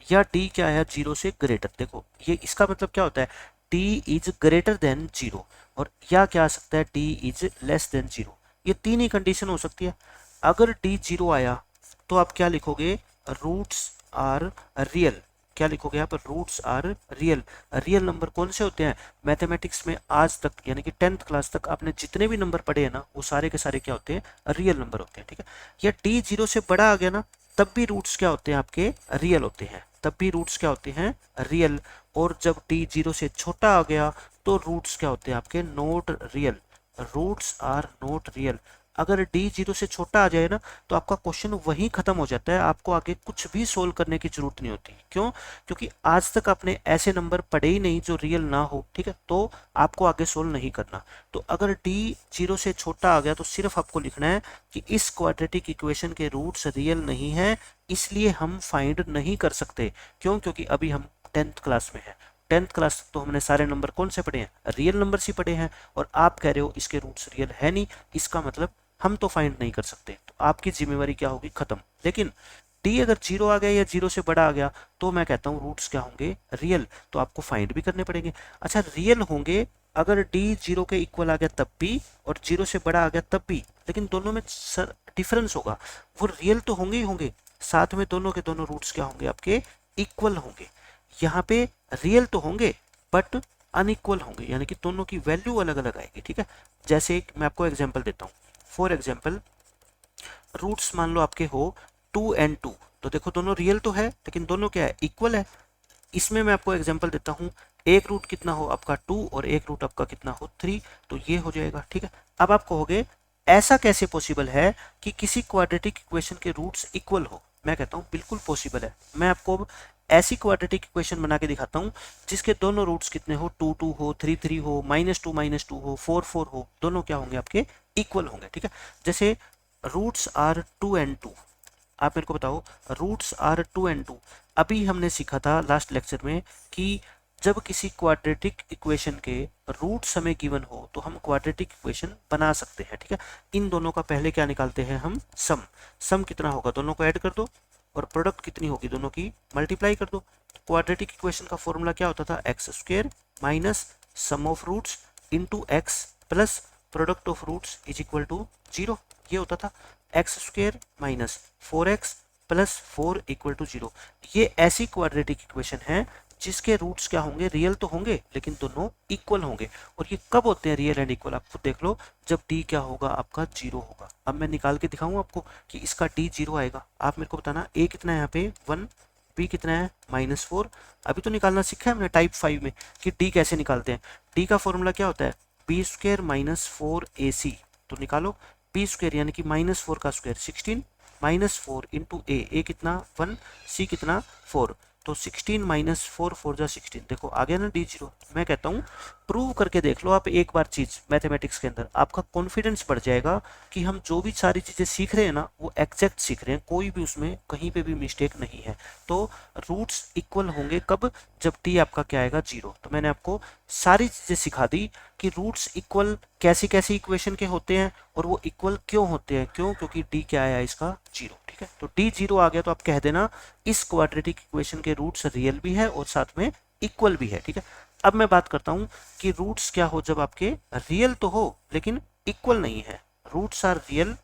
या डी क्या आया 0 से ग्रेटर, देखो ये इसका मतलब क्या होता है, डी इज ग्रेटर देन 0, और या क्या आ सकता है, डी इज लेस देन 0। ये 3 ही कंडीशन हो सकती है। अगर डी 0 आया तो आप क्या लिखोगे, रूट्स आर रियल। क्या लिखोगे आप, roots are real. Real number कौन से होते हैं, मैथमेटिक्स में आज तक यानी कि 10th क्लास तक आपने जितने भी नंबर पढ़े हैं ना, वो सारे के सारे क्या होते हैं, रियल नंबर होते हैं, ठीक है। या डी 0 से बड़ा आ गया ना, तब भी रूट्स क्या होते हैं आपके, रियल होते हैं, तब भी रूट्स क्या होते हैं, रियल। और जब डी 0 से छोटा आ गया तो रूट्स क्या होते हैं आपके, not real, roots are not real. अगर डी 0 से छोटा आ जाए ना तो आपका क्वेश्चन वहीं खत्म हो जाता है, आपको आगे कुछ भी सोल्व करने की जरूरत नहीं होती। क्यों, क्योंकि आज तक आपने ऐसे नंबर पढ़े ही नहीं जो रियल ना हो, ठीक है, तो आपको आगे सोल्व नहीं करना। तो अगर डी 0 से छोटा आ गया तो सिर्फ आपको लिखना है कि इस क्वाड्रेटिक इक्वेशन के रूट्स रियल नहीं है, इसलिए हम फाइंड नहीं कर सकते। क्यों, क्योंकि अभी हम 10th क्लास में है, 10th क्लास तक तो हमने सारे नंबर कौन से पढ़े हैं, रियल नंबर ही पढ़े हैं, और आप कह रहे हो इसके रूट्स रियल है नहीं, इसका मतलब हम तो फाइंड नहीं कर सकते, तो आपकी जिम्मेवारी क्या होगी, खत्म। लेकिन डी अगर 0 आ गया या 0 से बड़ा आ गया तो मैं कहता हूँ रूट्स क्या होंगे, रियल, तो आपको फाइंड भी करने पड़ेंगे। अच्छा रियल होंगे अगर डी जीरो के इक्वल आ गया तब भी और जीरो से बड़ा आ गया तब भी, लेकिन दोनों में सर डिफरेंस होगा, वो रियल तो होंगे ही होंगे, साथ में दोनों के दोनों रूट्स क्या होंगे आपके इक्वल होंगे। यहाँ पे रियल तो होंगे बट अनइक्वल होंगे, यानी कि दोनों की वैल्यू अलग अलग आएगी, ठीक है। जैसे एक मैं आपको एग्जांपल देता हूँ, फॉर एग्जांपल रूट्स मान लो आपके हो 2 and 2, तो देखो दोनों रियल तो है लेकिन दोनों क्या है इक्वल है। इसमें मैं आपको एग्जांपल देता हूँ, एक रूट कितना हो आपका 2 और एक रूट आपका कितना हो 3, तो ये हो जाएगा, ठीक है। अब आप कहोगे ऐसा कैसे पॉसिबल है कि किसी क्वाड्रेटिक इक्वेशन के रूट्स इक्वल हो। मैं कहता हूँ बिल्कुल पॉसिबल है। मैं आपको अब ऐसी क्वाड्रेटिक इक्वेशन बना के दिखाता हूँ जिसके दोनों रूट्स कितने हो 2 2 हो, 3 3 हो, -2 हो, 4 4 हो, दोनों क्या होंगे आपके इक्वल होंगे, ठीक है। जैसे रूट्स आर 2 and 2, आप मेरे को बताओ रूट्स आर 2 and 2। अभी हमने सीखा था लास्ट लेक्चर में कि जब किसी क्वाड्रेटिक इक्वेशन के रूट्स हमें गिवन हो तो हम क्वाड्रेटिक इक्वेशन बना सकते हैं, ठीक है। इन दोनों का पहले क्या निकालते हैं हम सम कितना होगा दोनों को ऐड कर दो, और प्रोडक्ट कितनी होगी दोनों की मल्टीप्लाई कर दो। क्वाड्रेटिक इक्वेशन का फॉर्मूला क्या होता था, x square minus sum of roots into x plus product of roots is equal to 0, ये होता था x square minus 4x plus 4 equal to 0। ये ऐसी क्वाड्रेटिक इक्वेशन है जिसके रूट्स क्या होंगे रियल तो होंगे लेकिन दोनों इक्वल होंगे। और ये कब होते हैं रियल एंड इक्वल, आप खुद देख लो, जब d क्या होगा आपका 0 होगा। अब मैं निकाल के दिखाऊं आपको कि इसका d 0 आएगा। आप मेरे को बताना a कितना है यहाँ पे 1, b कितना है -4। अभी तो निकालना सीखा है हमने टाइप 5 में कि d कैसे निकालते हैं। d का फॉर्मूला क्या होता है b स्क्वायर माइनस 4ac, तो निकालो b स्क्वायर यानी कि -4 का स्क्वायर 16 -4 इंटू a कितना 1, c कितना 4, तो 16 -4 4 जा 16, देखो आ गया ना d 0। मैं कहता हूँ प्रूव करके देख लो आप एक बार चीज मैथमेटिक्स के अंदर, आपका कॉन्फिडेंस बढ़ जाएगा कि हम जो भी सारी चीजें सीख रहे हैं ना वो एग्जैक्ट सीख रहे हैं, कोई भी उसमें कहीं पे भी मिस्टेक नहीं है। तो रूट्स इक्वल होंगे कब, जब t आपका क्या आएगा 0। तो मैंने आपको सारी चीजें सिखा दी कि रूट्स इक्वल कैसी कैसी इक्वेशन के होते हैं और वो इक्वल क्यों होते हैं, क्योंकि d क्या आया इसका 0, ठीक है। तो d 0 आ गया तो आप कह देना इस क्वाड्रेटिक इक्वेशन के रूट्स रियल भी है और साथ में इक्वल भी है, ठीक है। अब मैं बात करता हूं कि रूट्स क्या हो जब आपके रियल तो हो लेकिन इक्वल नहीं है, रूट्स आर रियल।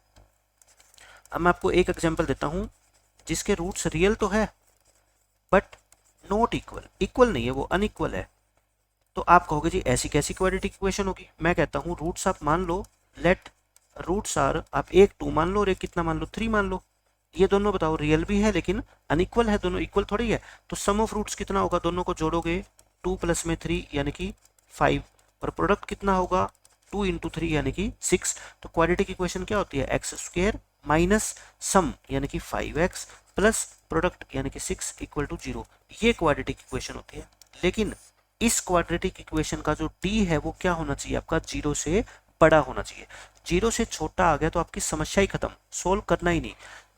अब मैं आपको एक एग्जांपल देता हूं जिसके रूट्स रियल तो है बट नॉट इक्वल, इक्वल नहीं है, वो अनइक्वल है। तो आप कहोगे जी ऐसी कैसी क्वाड्रेटिक इक्वेशन होगी। मैं कहता हूं रूट्स आप मान लो, लेट रूट्स आर, आप एक 2 मान लो और एक कितना मान लो 3 मान लो। ये दोनों बताओ रियल भी है लेकिन अनइक्वल है, दोनों इक्वल थोड़ी है। तो सम ऑफ रूट्स कितना होगा, दोनों को जोड़ोगे 2 प्लस में 3 यानी कि 5, और प्रोडक्ट कितना होगा 2 इंटू 3 यानी कि 6। तो क्वाड्रेटिक इक्वेशन क्या होती है एक्स स्क्वायर माइनस सम यानी कि 5x प्लस प्रोडक्ट यानी कि 6 इक्वल टू 0, ये क्वाड्रेटिक इक्वेशन होती है। लेकिन इस क्वाड्रेटिक इक्वेशन का जो d है वो क्या होना चाहिए आपका 0 से बड़ा होना चाहिए। 0 से छोटा आ गया तो आपकी समस्या ही खत्म, सोल्व करना ही नहीं।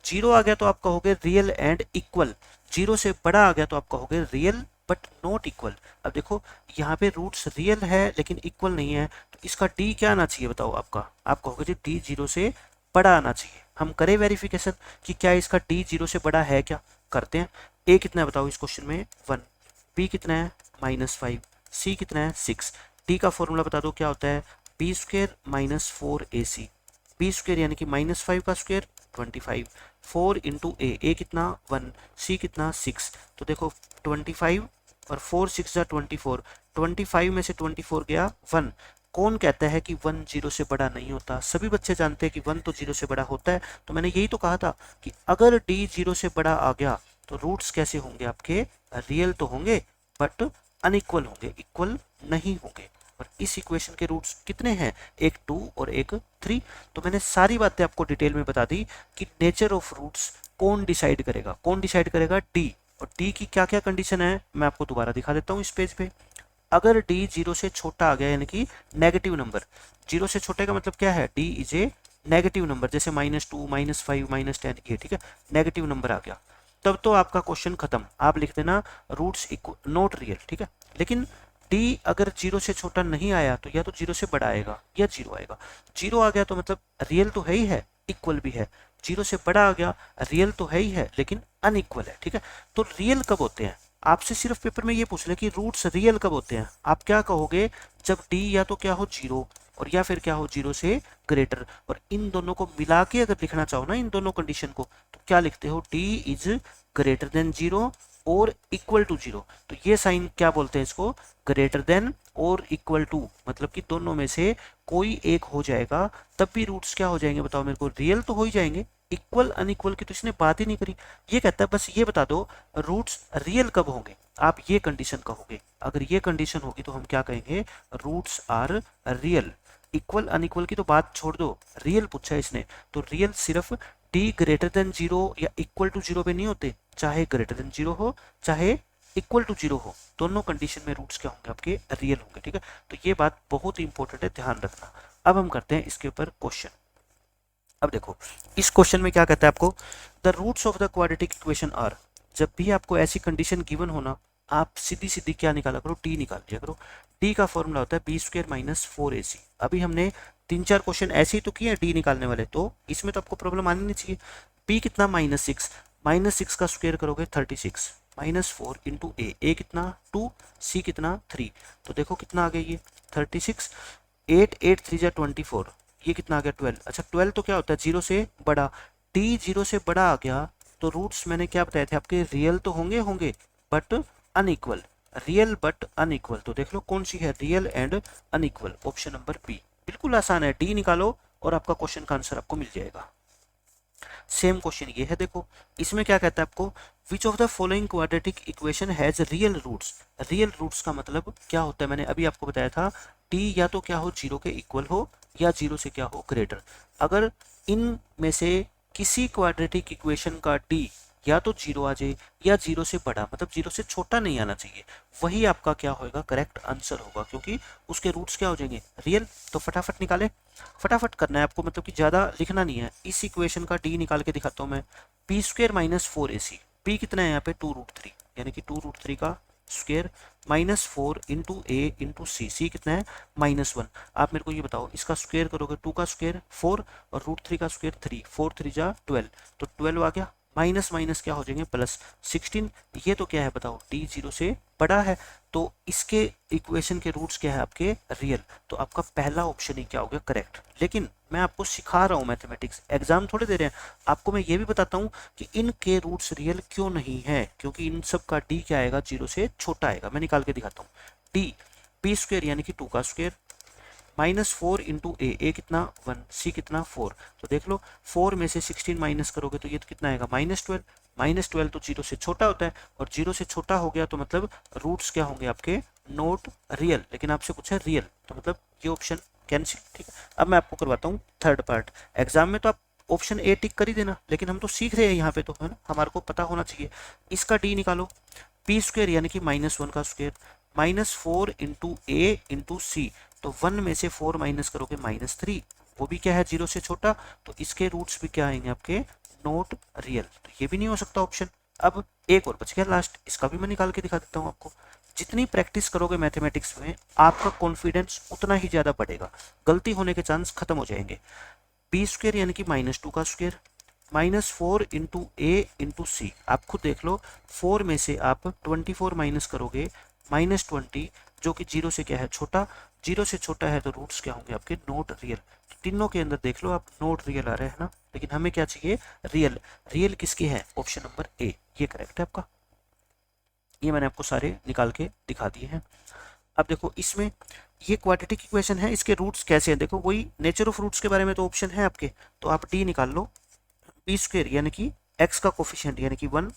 0 आ गया तो आप कहोगे रियल एंड इक्वल, 0 से बड़ा आ गया तो आप कहोगे रियल बट नॉट इक्वल। अब देखो यहाँ पे रूट्स रियल है लेकिन इक्वल नहीं है, तो इसका d क्या आना चाहिए बताओ आपका, आप कहोगे जी d 0 से बड़ा आना चाहिए। हम करें वेरिफिकेशन कि क्या इसका d 0 से बड़ा है, क्या करते हैं। a कितना है बताओ इस क्वेश्चन में 1, b कितना है -5, c कितना है 6, d का फॉर्मूला बता दो क्या होता है b square minus 4ac, b square यानी कि -5 का स्क्वायर 25, 4 इंटू a कितना 1, c कितना 6। तो देखो 25 और 4 6 जा 24, 25 में से 24 गया 1। कौन कहता है कि 1 0 से बड़ा नहीं होता, सभी बच्चे जानते हैं कि 1 तो 0 से बड़ा होता है। तो मैंने यही तो कहा था कि अगर d 0 से बड़ा आ गया तो रूट्स कैसे होंगे आपके रियल तो होंगे बट अनइक्वल होंगे, इक्वल नहीं होंगे। और इस इक्वेशन के रूट्स कितने हैं, एक 2 और एक 3। तो मैंने सारी बातें आपको डिटेल में बता दी कि नेचर ऑफ रूट्स कौन डिसाइड करेगा, कौन डिसाइड करेगा d, और d की क्या क्या कंडीशन है मैं आपको दोबारा दिखा देता हूँ इस पेज पे। अगर d 0 से छोटा आ गया यानी कि नेगेटिव नंबर, 0 से छोटे का मतलब क्या है d is a negative number, जैसे -2 -5 -10 ये, ठीक है, नेगेटिव नंबर आ गया, तब तो आपका क्वेश्चन खत्म, आप लिख देना रूट्स नॉट रियल, ठीक है। लेकिन d अगर 0 से छोटा नहीं आया तो या तो 0 से बड़ा आएगा या 0 आएगा। 0 आ गया तो मतलब रियल तो है ही है, इक्वल भी है। 0 से बड़ा आ गया रियल तो है ही है लेकिन अनइक्वल है, ठीक है। तो रियल कब होते हैं, आपसे सिर्फ पेपर में ये पूछ ले कि रूट्स रियल कब होते हैं, आप क्या कहोगे, जब डी या तो क्या हो जीरो और या फिर क्या हो जीरो से ग्रेटर, और इन दोनों को मिला के अगर लिखना चाहो ना इन दोनों कंडीशन को, तो क्या लिखते हो, D is greater than zero और इक्वल टू जीरो। तो ये साइन क्या बोलते हैं इसको, ग्रेटर देन और इक्वल टू, मतलब कि दोनों में से कोई एक हो जाएगा, तब भी रूट्स क्या हो जाएंगे बताओ मेरे को, रियल तो हो ही जाएंगे। इक्वल अनइक्वल की तो इसने बात ही नहीं करी। ये कहता है बस ये बता दो रूट्स रियल कब होंगे, आप ये कंडीशन कहोगे। अगर ये कंडीशन होगी तो हम क्या कहेंगे, roots are real. Equal unequal की तो बात छोड़ दो, रियल पूछा है इसने, तो रियल सिर्फ डी ग्रेटर देन जीरो या इक्वल टू जीरो पे नहीं होते, चाहे ग्रेटर देन जीरो हो चाहे इक्वल टू जीरो हो, दोनों कंडीशन में रूट्स क्या होंगे आपके, रियल होंगे। ठीक है, तो ये बात बहुत ही इंपॉर्टेंट है, ध्यान रखना। अब हम करते हैं इसके ऊपर क्वेश्चन। अब देखो इस क्वेश्चन में क्या कहता है आपको, the roots of the quadratic equation are, जब भी आपको ऐसी कंडीशन गिवन होना, आप सीधी सीधी क्या निकाला करो, टी निकाल लिया करो। टी का फॉर्मूला होता है बी स्क्वायर माइनस 4ac। अभी हमने 3-4 क्वेश्चन ऐसे ही तो किए डी निकालने वाले, तो इसमें तो आपको प्रॉब्लम आनी नहीं चाहिए। बी कितना, -6, -6 का स्क्वायर करोगे 36, -4 इंटू ए कितना 2, सी कितना 3, तो देखो कितना आ गया ये 36, 8 8 3 जा 24, ये कितना आ गया 12। अच्छा 12 तो क्या होता है, जीरो से बड़ा, टी जीरो से बड़ा आ गया, तो रूट्स मैंने क्या बताए थे आपके, रियल तो होंगे होंगे but unequal, real but unequal. तो देख लो कौन सी है, real and unequal, option number B. बिल्कुल आसान है, डी निकालो और आपका क्वेश्चन का आंसर आपको मिल जाएगा। सेम क्वेश्चन ये है, देखो इसमें क्या कहता है आपको, which of the following quadratic equation has real roots. Real roots का मतलब क्या होता है, मैंने अभी आपको बताया था, टी या तो क्या हो जीरो के इक्वल हो या जीरो से क्या हो ग्रेटर। अगर इन में से किसी क्वाड्रेटिक इक्वेशन का टी या तो जीरो आ जाए या जीरो से बड़ा, मतलब जीरो से छोटा नहीं आना चाहिए, वही आपका क्या होगा, करेक्ट आंसर होगा, क्योंकि उसके रूट्स क्या हो जाएंगे, रियल। तो फटाफट निकाले, फटाफट करना है आपको, मतलब कि ज्यादा लिखना नहीं है। इस इक्वेशन का डी निकाल के दिखाता हूँ मैं, P square minus 4ac, P कितना है यहाँ पे 2√3, यानी कि 2√3 का स्क्वायर -4 इंटू ए इंटू सी, सी कितना है -1। आप मेरे को ये बताओ, इसका स्क्वायर करोगे 2 का स्क्वायर 4 और √3 का स्क्वायर 3, 4 3 जा 12, तो 12 आ गया, माइनस माइनस क्या हो जाएंगे प्लस 16। ये तो क्या है बताओ, टी जीरो से बड़ा है, तो इसके इक्वेशन के रूट्स क्या है आपके, रियल। तो आपका पहला ऑप्शन ही क्या हो गया, करेक्ट। लेकिन मैं आपको सिखा रहा हूँ मैथमेटिक्स, एग्जाम थोड़े दे रहे हैं आपको, मैं ये भी बताता हूँ कि इनके रूट्स रियल क्यों नहीं है, क्योंकि इन सब का डी क्या आएगा, जीरो से छोटा आएगा। मैं निकाल के दिखाता हूँ, डी पी स्क्वायर यानी कि 2 का स्क्वायर -4 इंटू ए कितना 1, सी कितना 4, तो देख लो 4 में से 16 माइनस करोगे तो ये तो कितना आएगा -12, -12 तो जीरो से छोटा होता है, और जीरो से छोटा हो गया तो मतलब रूट्स क्या होंगे आपके, नॉट रियल। लेकिन आपसे पूछा है रियल, तो मतलब ये ऑप्शन कैंसिल। ठीक है, अब मैं आपको करवाता हूँ थर्ड पार्ट। एग्जाम में तो आप ऑप्शन ए टिक कर ही देना, लेकिन हम तो सीख रहे हैं यहाँ पे, तो है ना, हमारे को पता होना चाहिए। इसका डी निकालो, पी स्क्वायर यानी कि -1 का स्क्वायर -4 इंटू ए इंटू सी, तो 1 में से 4 माइनस करोगे -3, वो भी क्या है जीरो से छोटा, तो इसके रूट्स भी क्या आएंगे आपके, नॉट रियल, तो ये भी नहीं हो सकता ऑप्शन। अब एक और बच गया लास्ट, इसका भी मैं निकाल के दिखा देता हूँ आपको। जितनी प्रैक्टिस करोगे मैथमेटिक्स में, आपका कॉन्फिडेंस उतना ही ज्यादा बढ़ेगा, गलती होने के चांस खत्म हो जाएंगे। बी स्क्वायर यानी कि -2 का स्क्वायर -4 इंटू ए इंटू सी, आप खुद देख लो, 4 में से आप 24 माइनस करोगे -20, जो कि जीरो से क्या है छोटा, जीरो से छोटा है, तो रूट्स क्या होंगे आपके, नॉट रियल। तो तीनों के अंदर देख लो आप, नॉट रियल आ रहे हैं ना, लेकिन हमें क्या चाहिए, रियल। रियल किसकी है, ऑप्शन नंबर ए, ये करेक्ट है आपका। ये मैंने आपको सारे निकाल के दिखा दिए हैं। अब देखो इसमें ये क्वाड्रेटिक इक्वेशन है, इसके रूट्स कैसे हैं, देखो वही नेचर ऑफ रूट्स के बारे में तो ऑप्शन है आपके, तो आप डी निकाल लो, बी स्क्वायर यानी कि एक्स का कोफिशिएंट यानी कि 1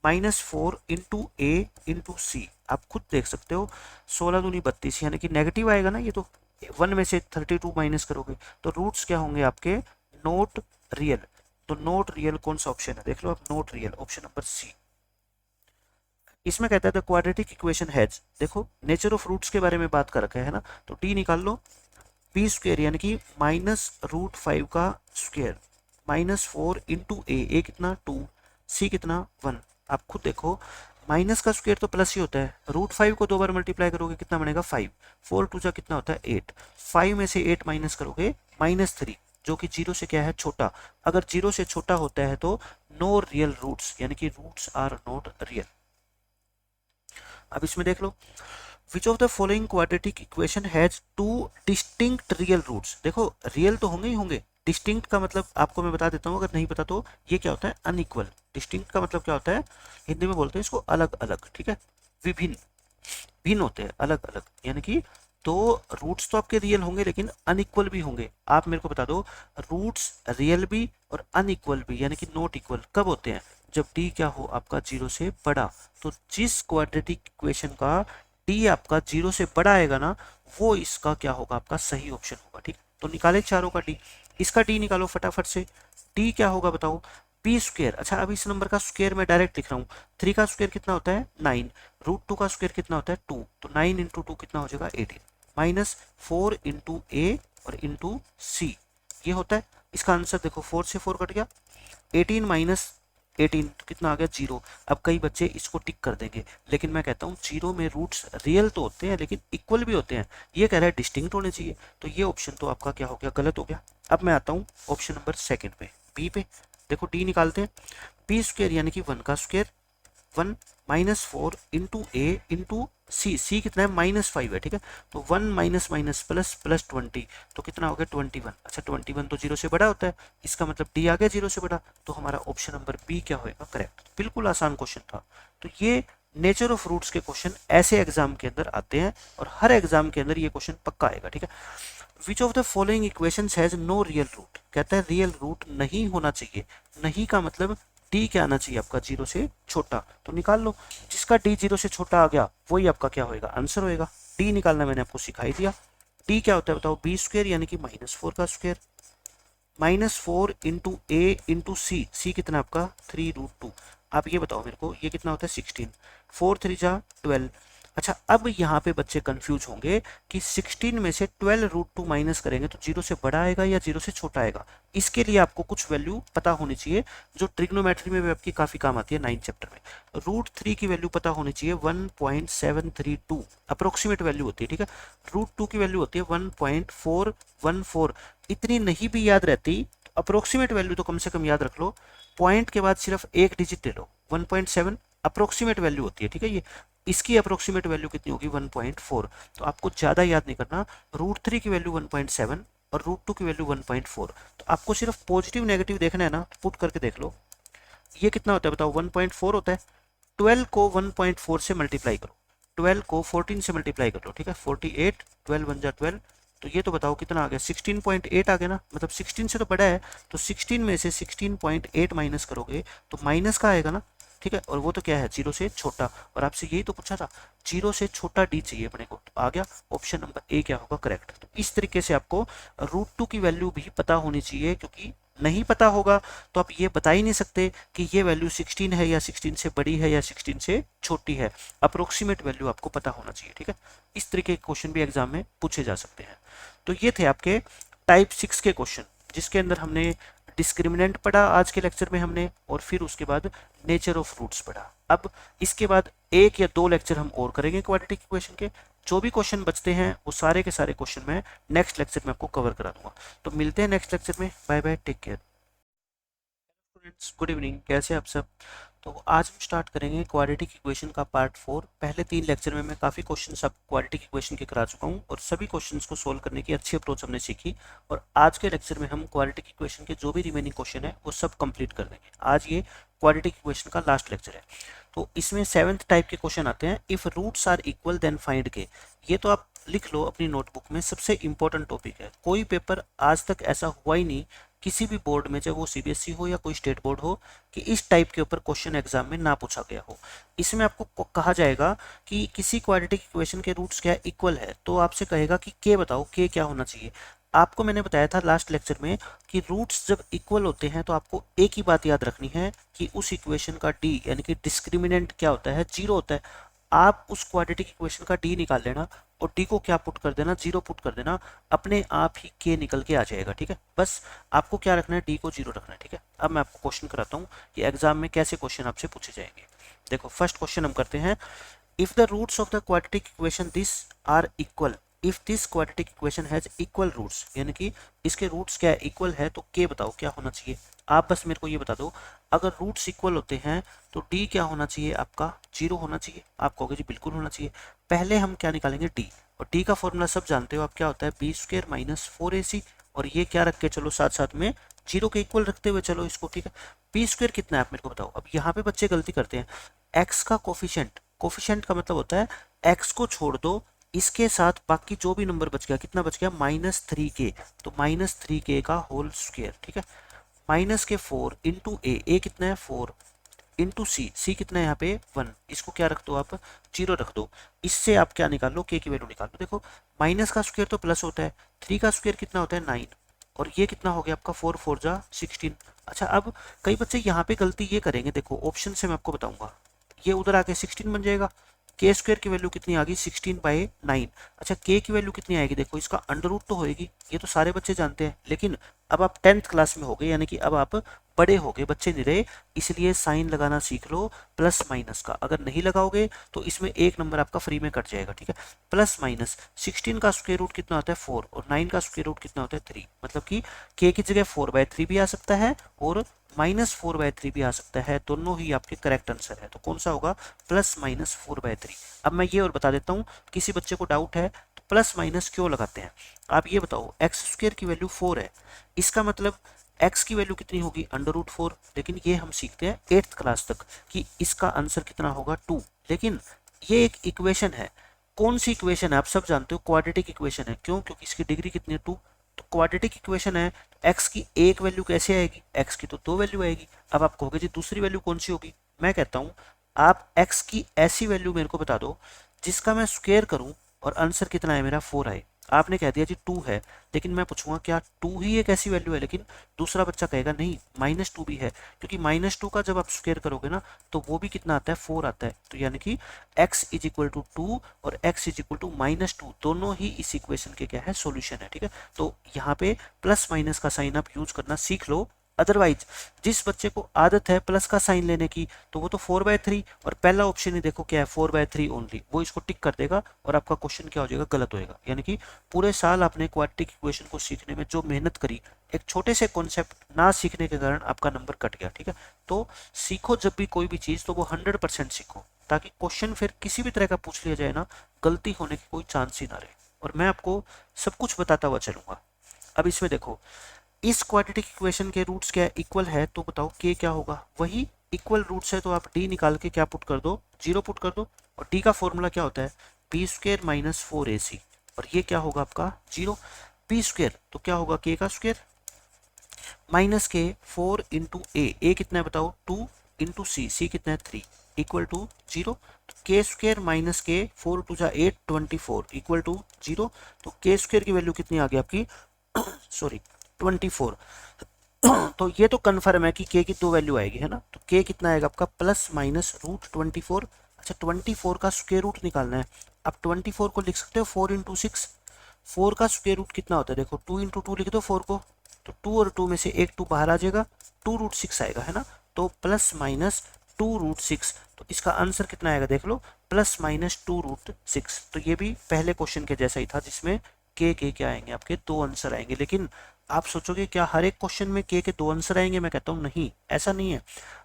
-4 इंटू ए इंटू सी, आप खुद देख सकते हो, 16 दूनी 32 यानी कि नेगेटिव आएगा ना ये, तो 1 में से 32 माइनस करोगे तो रूट्स क्या होंगे आपके, नॉट रियल। तो नॉट रियल कौन सा ऑप्शन है, देख लो आप, not real, option number C. इसमें कहता है द क्वाड्रेटिक इक्वेशन हैज, देखो नेचर ऑफ रूट्स के बारे में बात कर रखा है ना, तो डी निकाल लो, पी स्क्वायर यानी कि -√5 का स्क्वायर -4 इंटू ए कितना 2, सी कितना 1, आप खुद देखो, माइनस का स्क्वायर तो प्लस ही होता है, √5 को 2 बार मल्टीप्लाई करोगे कितना बनेगा 5, 4 2 जा कितना होता है 8, 5 में से 8 माइनस करोगे -3, जो कि जीरो से क्या है छोटा। अगर जीरो से छोटा होता है तो नो रियल रूट्स, यानी कि रूट्स आर नॉट रियल। अब इसमें देख लो, which of the following quadratic equation has two distinct real roots. देखो रियल तो होंगे ही होंगे, डिस्टिंक्ट का मतलब आपको मैं बता देता हूँ, अगर नहीं पता तो ये क्या होता है, अनइक्वल। डिस्टिंक्ट का मतलब क्या होता है, हिंदी में बोलते हैं इसको अलग अलग, ठीक है, विभिन्न, भिन्न होते हैं, अलग अलग, यानी कि तो रूट्स तो आपके रियल होंगे लेकिन अनइक्वल भी होंगे। आप मेरे को बता दो, रूट्स रियल भी और अनइक्वल भी यानी कि नॉट इक्वल कब होते हैं, जब डी क्या हो आपका जीरो से बड़ा। तो जिस क्वाड्रेटिक इक्वेशन का डी आपका जीरो से बड़ा आएगा ना, वो इसका क्या होगा, आपका सही ऑप्शन होगा। ठीक, तो निकाले चारों का डी, इसका डी निकालो फटाफट से। डी क्या होगा बताओ, बी स्क्वेयर। अच्छा अब इस नंबर का स्क्वेयर मैं डायरेक्ट लिख रहा हूँ, 3 का स्क्वेयर कितना होता है 9, रूट 2 का स्क्वेयर कितना होता है 2, तो 9 इंटू 2 कितना हो जाएगा 18, माइनस 4 इंटू ए और इंटू सी, ये होता है इसका आंसर। देखो 4 से 4 कट गया, 18 माइनस 18 तो कितना आ गया 0। अब कई बच्चे इसको टिक कर देंगे, लेकिन मैं कहता हूँ जीरो में रूट्स रियल तो होते हैं लेकिन इक्वल भी होते हैं, ये कह रहा है डिस्टिंक्ट होने चाहिए, तो ये ऑप्शन तो आपका क्या हो गया, गलत हो गया। अब मैं आता हूँ ऑप्शन नंबर सेकंड पे, बी पे। देखो डी निकालते हैं, बी स्क्वेयर यानी कि 1 का स्क्वेयर, 1 माइनस 4 इंटू ए इंटू सी, सी कितना है -5 है, ठीक है, तो 1 माइनस माइनस प्लस प्लस 20, तो कितना हो गया 21। अच्छा 21 तो जीरो से बड़ा होता है, इसका मतलब डी आ गया जीरो से बड़ा, तो हमारा ऑप्शन नंबर बी क्या होएगा, करेक्ट। बिल्कुल आसान क्वेश्चन था। तो ये नेचर ऑफ रूट्स के क्वेश्चन ऐसे एग्जाम के अंदर आते हैं और हर एग्जाम के अंदर ये क्वेश्चन पक्का आएगा, ठीक है। Which of the following equations has no real root, कहता है रियल रूट नहीं होना चाहिए, नहीं का मतलब डी क्या आना चाहिए आपका, जीरो से छोटा, तो निकाल लो। जिसका डी जीरो से छोटा आ गया वही आपका क्या होएगा, आंसर होएगा। डी निकालना मैंने आपको सिखाई दिया। डी क्या होता है बताओ, बी स्क्वेयर यानी कि -4 का स्क्वेयर, -4 इंटू ए इंटू सी, सी कितना आपका 3√2। आप ये बताओ मेरे को ये कितना होता है 16, 4 3 जा 12। अच्छा अब यहाँ पे बच्चे कंफ्यूज होंगे कि 16 में से 12√2 माइनस करेंगे तो जीरो से बड़ा आएगा या जीरो से छोटा आएगा। इसके लिए आपको कुछ वैल्यू पता होनी चाहिए जो ट्रिग्नोमेट्री में भी आपकी काफी काम आती है 9th चैप्टर में। √3 की वैल्यू पता होनी चाहिए 1.732 अप्रोक्सीमेट वैल्यू होती है, ठीक है। √2 की वैल्यू होती है 1.414, इतनी नहीं भी याद रहती तो अप्रोक्सीमेट वैल्यू तो कम से कम याद रख लो, पॉइंट के बाद सिर्फ एक डिजिट ले लो, 1.7 अप्रोक्सीमेट वैल्यू होती है, ठीक है। ये इसकी अप्रोक्सीमेट वैल्यू कितनी होगी 1.4, तो आपको ज्यादा याद नहीं करना। √3 की वैल्यू 1.7 और √2 की वैल्यू 1.4, तो आपको सिर्फ पॉजिटिव नेगेटिव देखना है ना, पुट करके देख लो। ये कितना होता है बताओ, 1.4 होता है। 12 को 1.4 से मल्टीप्लाई करो, 12 को 14 से मल्टीप्लाई कर लो, ठीक है, 48, 12 बन जा 12, तो ये तो बताओ कितना आ गया 16.8 आ गया ना, मतलब 16 से तो बड़ा है, तो 16 में से 16.8 माइनस करोगे तो माइनस का आएगा ना, ठीक है, और वो तो क्या है जीरो से छोटा, और आपसे यही तो पूछा था, जीरो से छोटा डी चाहिए अपने को, तो आ गया ऑप्शन नंबर ए क्या होगा, करेक्ट। तो इस तरीके से आपको √2 की वैल्यू भी पता होनी चाहिए, क्योंकि नहीं पता होगा तो आप ये बता ही नहीं सकते कि ये वैल्यू 16 है या 16 से बड़ी है या 16 से छोटी है। अप्रोक्सीमेट वैल्यू आपको पता होना चाहिए, ठीक है। इस तरीके के क्वेश्चन भी एग्जाम में पूछे जा सकते हैं। तो ये थे आपके टाइप 6 के क्वेश्चन, जिसके अंदर हमने डिस्क्रिमिनेंट पढ़ा आज के लेक्चर में हमने, और फिर उसके बाद नेचर ऑफ रूट्स पढ़ा। अब इसके बाद 1 या 2 लेक्चर हम और करेंगे क्वाड्रेटिक इक्वेशन के। जो भी क्वेश्चन बचते हैं वो सारे के सारे क्वेश्चन मैं नेक्स्ट लेक्चर में आपको कवर करा दूंगा। तो मिलते हैं नेक्स्ट लेक्चर में, bye bye, take care. Students good evening, कैसे आप सब। तो आज हम स्टार्ट करेंगे क्वाड्रेटिक इक्वेशन का पार्ट 4। पहले 3 लेक्चर में मैं काफ़ी क्वेश्चंस आप क्वाड्रेटिक इक्वेशन के करा चुका हूं और सभी क्वेश्चंस को सोल्व करने की अच्छी अप्रोच हमने सीखी, और आज के लेक्चर में हम क्वाड्रेटिक इक्वेशन के जो भी रिमेनिंग क्वेश्चन है वो सब कंप्लीट कर देंगे। आज ये क्वाड्रेटिक इक्वेशन का लास्ट लेक्चर है। तो इसमें 7th टाइप के क्वेश्चन आते हैं, if roots are equal then find K. ये तो आप लिख लो अपनी नोटबुक में, सबसे इंपॉर्टेंट टॉपिक है। कोई पेपर आज तक ऐसा हुआ ही नहीं किसी भी बोर्ड में, चाहे वो सीबीएसई हो या कोई स्टेट बोर्ड हो, कि इस टाइप के ऊपर क्वेश्चन एग्जाम में ना पूछा गया हो। इसमें आपको कहा जाएगा कि किसी क्वाड्रेटिक इक्वेशन के रूट्स क्या इक्वल है, तो आपसे कहेगा कि के बताओ के क्या होना चाहिए। आपको मैंने बताया था लास्ट लेक्चर में कि रूट्स जब इक्वल होते हैं तो आपको एक ही बात याद रखनी है कि उस इक्वेशन का डी यानी कि डिस्क्रिमिनेंट क्या होता है, जीरो होता है। आप उस क्वाड्रेटिक इक्वेशन का डी निकाल लेना और डी को क्या पुट कर देना, जीरो पुट कर देना, अपने आप ही के निकल के आ जाएगा, ठीक है। बस आपको क्या रखना है, डी को जीरो रखना है, ठीक है। अब मैं आपको क्वेश्चन कराता हूँ कि एग्जाम में कैसे क्वेश्चन आपसे पूछे जाएंगे। देखो फर्स्ट क्वेश्चन हम करते हैं, if the roots of the quadratic equation this are equal, if this quadratic equation has equal roots, यानी कि इसके रूट्स क्या है, इक्वल है, तो के बताओ क्या होना चाहिए। आप बस मेरे को ये बता दो, अगर रूट्स इक्वल होते हैं तो डी क्या होना चाहिए आपका, 0 होना चाहिए। आप कहोगे जी बिल्कुल होना चाहिए। पहले हम क्या निकालेंगे, डी, और डी का फॉर्मूला सब जानते हो आप, क्या होता है बी स्क्वायर माइनस 4ac, और ये क्या रख के चलो साथ साथ में 0 के इक्वल रखते हुए चलो इसको, ठीक है। बी स्क्वायर कितना है आप मेरे को बताओ। अब यहाँ पे बच्चे गलती करते हैं, एक्स का कोफिशिएंट, कोफिशिएंट का मतलब होता है एक्स को छोड़ दो, इसके साथ बाकी जो भी नंबर बच गया, कितना बच गया -3k, तो -3k का होल स्क्वायर, ठीक है। माइनस के 4 इंटू ए कितना है 4, इंटू सी कितना है यहाँ पे 1, इसको क्या रख दो आप 0 रख दो। इससे आप क्या निकाल लो, के की वैल्यू निकाल लो। देखो माइनस का स्क्वायर तो प्लस होता है, 3 का स्क्वायर कितना होता है 9, और ये कितना हो गया आपका 4 4 जा 16। अच्छा, अब कई बच्चे यहाँ पे गलती ये करेंगे, देखो ऑप्शन से मैं आपको बताऊंगा, ये उधर आके 16 बन जाएगा, के स्क्वायर की वैल्यू कितनी आ गई 16/9। अच्छा, के की वैल्यू कितनी आएगी, देखो इसका अंडर रूट तो होएगी, ये तो सारे बच्चे जानते हैं, लेकिन अब आप 10th क्लास में हो गए, यानी कि अब आप बड़े हो गए, बच्चे नहीं रहे, इसलिए साइन लगाना सीख लो प्लस माइनस का। अगर नहीं लगाओगे तो इसमें एक नंबर आपका फ्री में कट जाएगा, ठीक है। प्लस माइनस 16 का स्क्वायर रूट कितना होता है 4, और 9 का स्क्वायर रूट कितना होता है 3, मतलब कि के की जगह 4/3 भी आ सकता है और -4/3 भी आ सकता है, दोनों ही आपके करेक्ट आंसर है। तो कौन सा होगा, +-4/3। अब मैं ये और बता देता हूँ, किसी बच्चे को डाउट है तो प्लस माइनस क्यों लगाते हैं। आप ये बताओ, एक्स स्क्वायर की वैल्यू 4 है, इसका मतलब एक्स की वैल्यू कितनी होगी √4, लेकिन ये हम सीखते हैं 8th क्लास तक कि इसका आंसर कितना होगा 2, लेकिन ये एक इक्वेशन है। कौन सी इक्वेशन है, आप सब जानते हो क्वाड्रेटिक इक्वेशन है, क्यों, क्योंकि इसकी डिग्री कितनी है 2। तो क्वाड्रेटिक इक्वेशन है, एक्स की एक वैल्यू कैसे आएगी, एक्स की तो 2 वैल्यू आएगी। अब आप कहोगे जी दूसरी वैल्यू कौन सी होगी, मैं कहता हूँ आप एक्स की ऐसी वैल्यू मेरे को बता दो जिसका मैं स्क्वायर करूं और आंसर कितना है मेरा 4 आए। आपने कह दिया जी 2 है, लेकिन मैं पूछूंगा क्या 2 ही एक ऐसी वैल्यू है, लेकिन दूसरा बच्चा कहेगा नहीं -2 भी है, क्योंकि -2 का जब आप स्क्वायर करोगे ना तो वो भी कितना आता है 4 आता है। तो यानी कि x इज इक्वल टू 2 और x इज इक्वल टू -2 दोनों ही इस इक्वेशन के क्या है सॉल्यूशन है, ठीक है। तो यहाँ पे प्लस माइनस का साइन आप यूज करना सीख लो, अदरवाइज जिस बच्चे को आदत है प्लस का साइन लेने की तो वो तो 4/3 और पहला ऑप्शन ही देखो क्या है 4/3 ओनली, वो इसको टिक कर देगा और आपका क्वेश्चन क्या हो जाएगा, गलत होएगा। यानी कि पूरे साल आपने क्वाड्रेटिक इक्वेशन को सीखने में जो मेहनत करी, एक छोटे से कॉन्सेप्ट ना सीखने के कारण आपका नंबर कट गया, ठीक है। तो सीखो जब भी कोई भी चीज तो वो 100% सीखो, ताकि क्वेश्चन फिर किसी भी तरह का पूछ लिया जाए ना, गलती होने की कोई चांस ही ना रहे, और मैं आपको सब कुछ बताता हुआ चलूंगा। अब इसमें देखो, इस क्वाड्रेटिक इक्वेशन के रूट्स क्या इक्वल है, तो बताओ के क्या होगा, वही इक्वल रूट्स है, तो आप डी निकाल के क्या पुट कर दो 0 पुट कर दो, और डी का फॉर्मूला क्या होता है b² माइनस 4ac, और ये क्या होगा आपका 0, b² तो क्या होगा के का स्क्वायर माइनस के 4 इंटू ए कितना है बताओ 2 इंटू सी कितना है 3 इक्वल टू 0, के स्क्वायर माइनस के 4 टू जा 8 24 इक्वल टू 0, तो के स्क्वायर की वैल्यू कितनी आ गई आपकी सॉरी 24। तो ये तो कन्फर्म है कि के की 2 वैल्यू आएगी, है ना। तो के कितना आएगा आपका +-√24। अच्छा, 24 का स्क्वायर रूट निकालना है। अब 24 को लिख सकते हो 4 इंटू 6, 4 का स्क्वायर रूट कितना होता है देखो 2 इंटू 2 लिख दो 4 को, तो 2 और 2 में से एक 2 बाहर आ जाएगा, 2√6 आएगा, है ना। तो +-2√6, तो इसका आंसर कितना आएगा देख लो +-2√6। तो ये भी पहले क्वेश्चन के जैसा ही था, जिसमें के क्या आएंगे आपके 2 आंसर आएंगे। लेकिन आप सोचोगे क्या हर एक क्वेश्चन में के 2 आंसर आएंगे, मैं कहता हूँ नहीं, ऐसा नहीं है।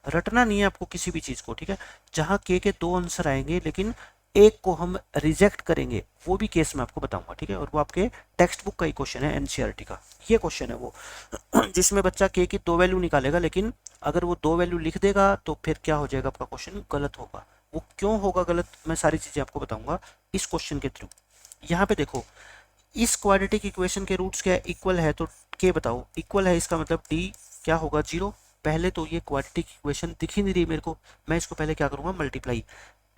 रटना नहीं है आपको किसी भी चीज को, ठीक है। जहां के 2 आंसर आएंगे लेकिन एक को हम रिजेक्ट करेंगे, वो भी केस मैं आपको बताऊंगा, ठीक है। और वो आपके टेक्स्ट बुक का ही क्वेश्चन है, एनसीईआरटी का ये क्वेश्चन है वो जिसमें बच्चा के की 2 वैल्यू निकालेगा, लेकिन अगर वो 2 वैल्यू लिख देगा तो फिर क्या हो जाएगा आपका क्वेश्चन गलत होगा। वो क्यों होगा गलत, मैं सारी चीजें आपको बताऊंगा इस क्वेश्चन के थ्रू। यहाँ पे देखो, इस क्वाड्रेटिक इक्वेशन के रूट्स क्या इक्वल है, तो के बताओ इक्वल है, इसका मतलब डी क्या होगा 0। पहले तो ये क्वाड्रेटिक इक्वेशन दिख ही नहीं रही मेरे को, मैं इसको पहले क्या करूंगा मल्टीप्लाई,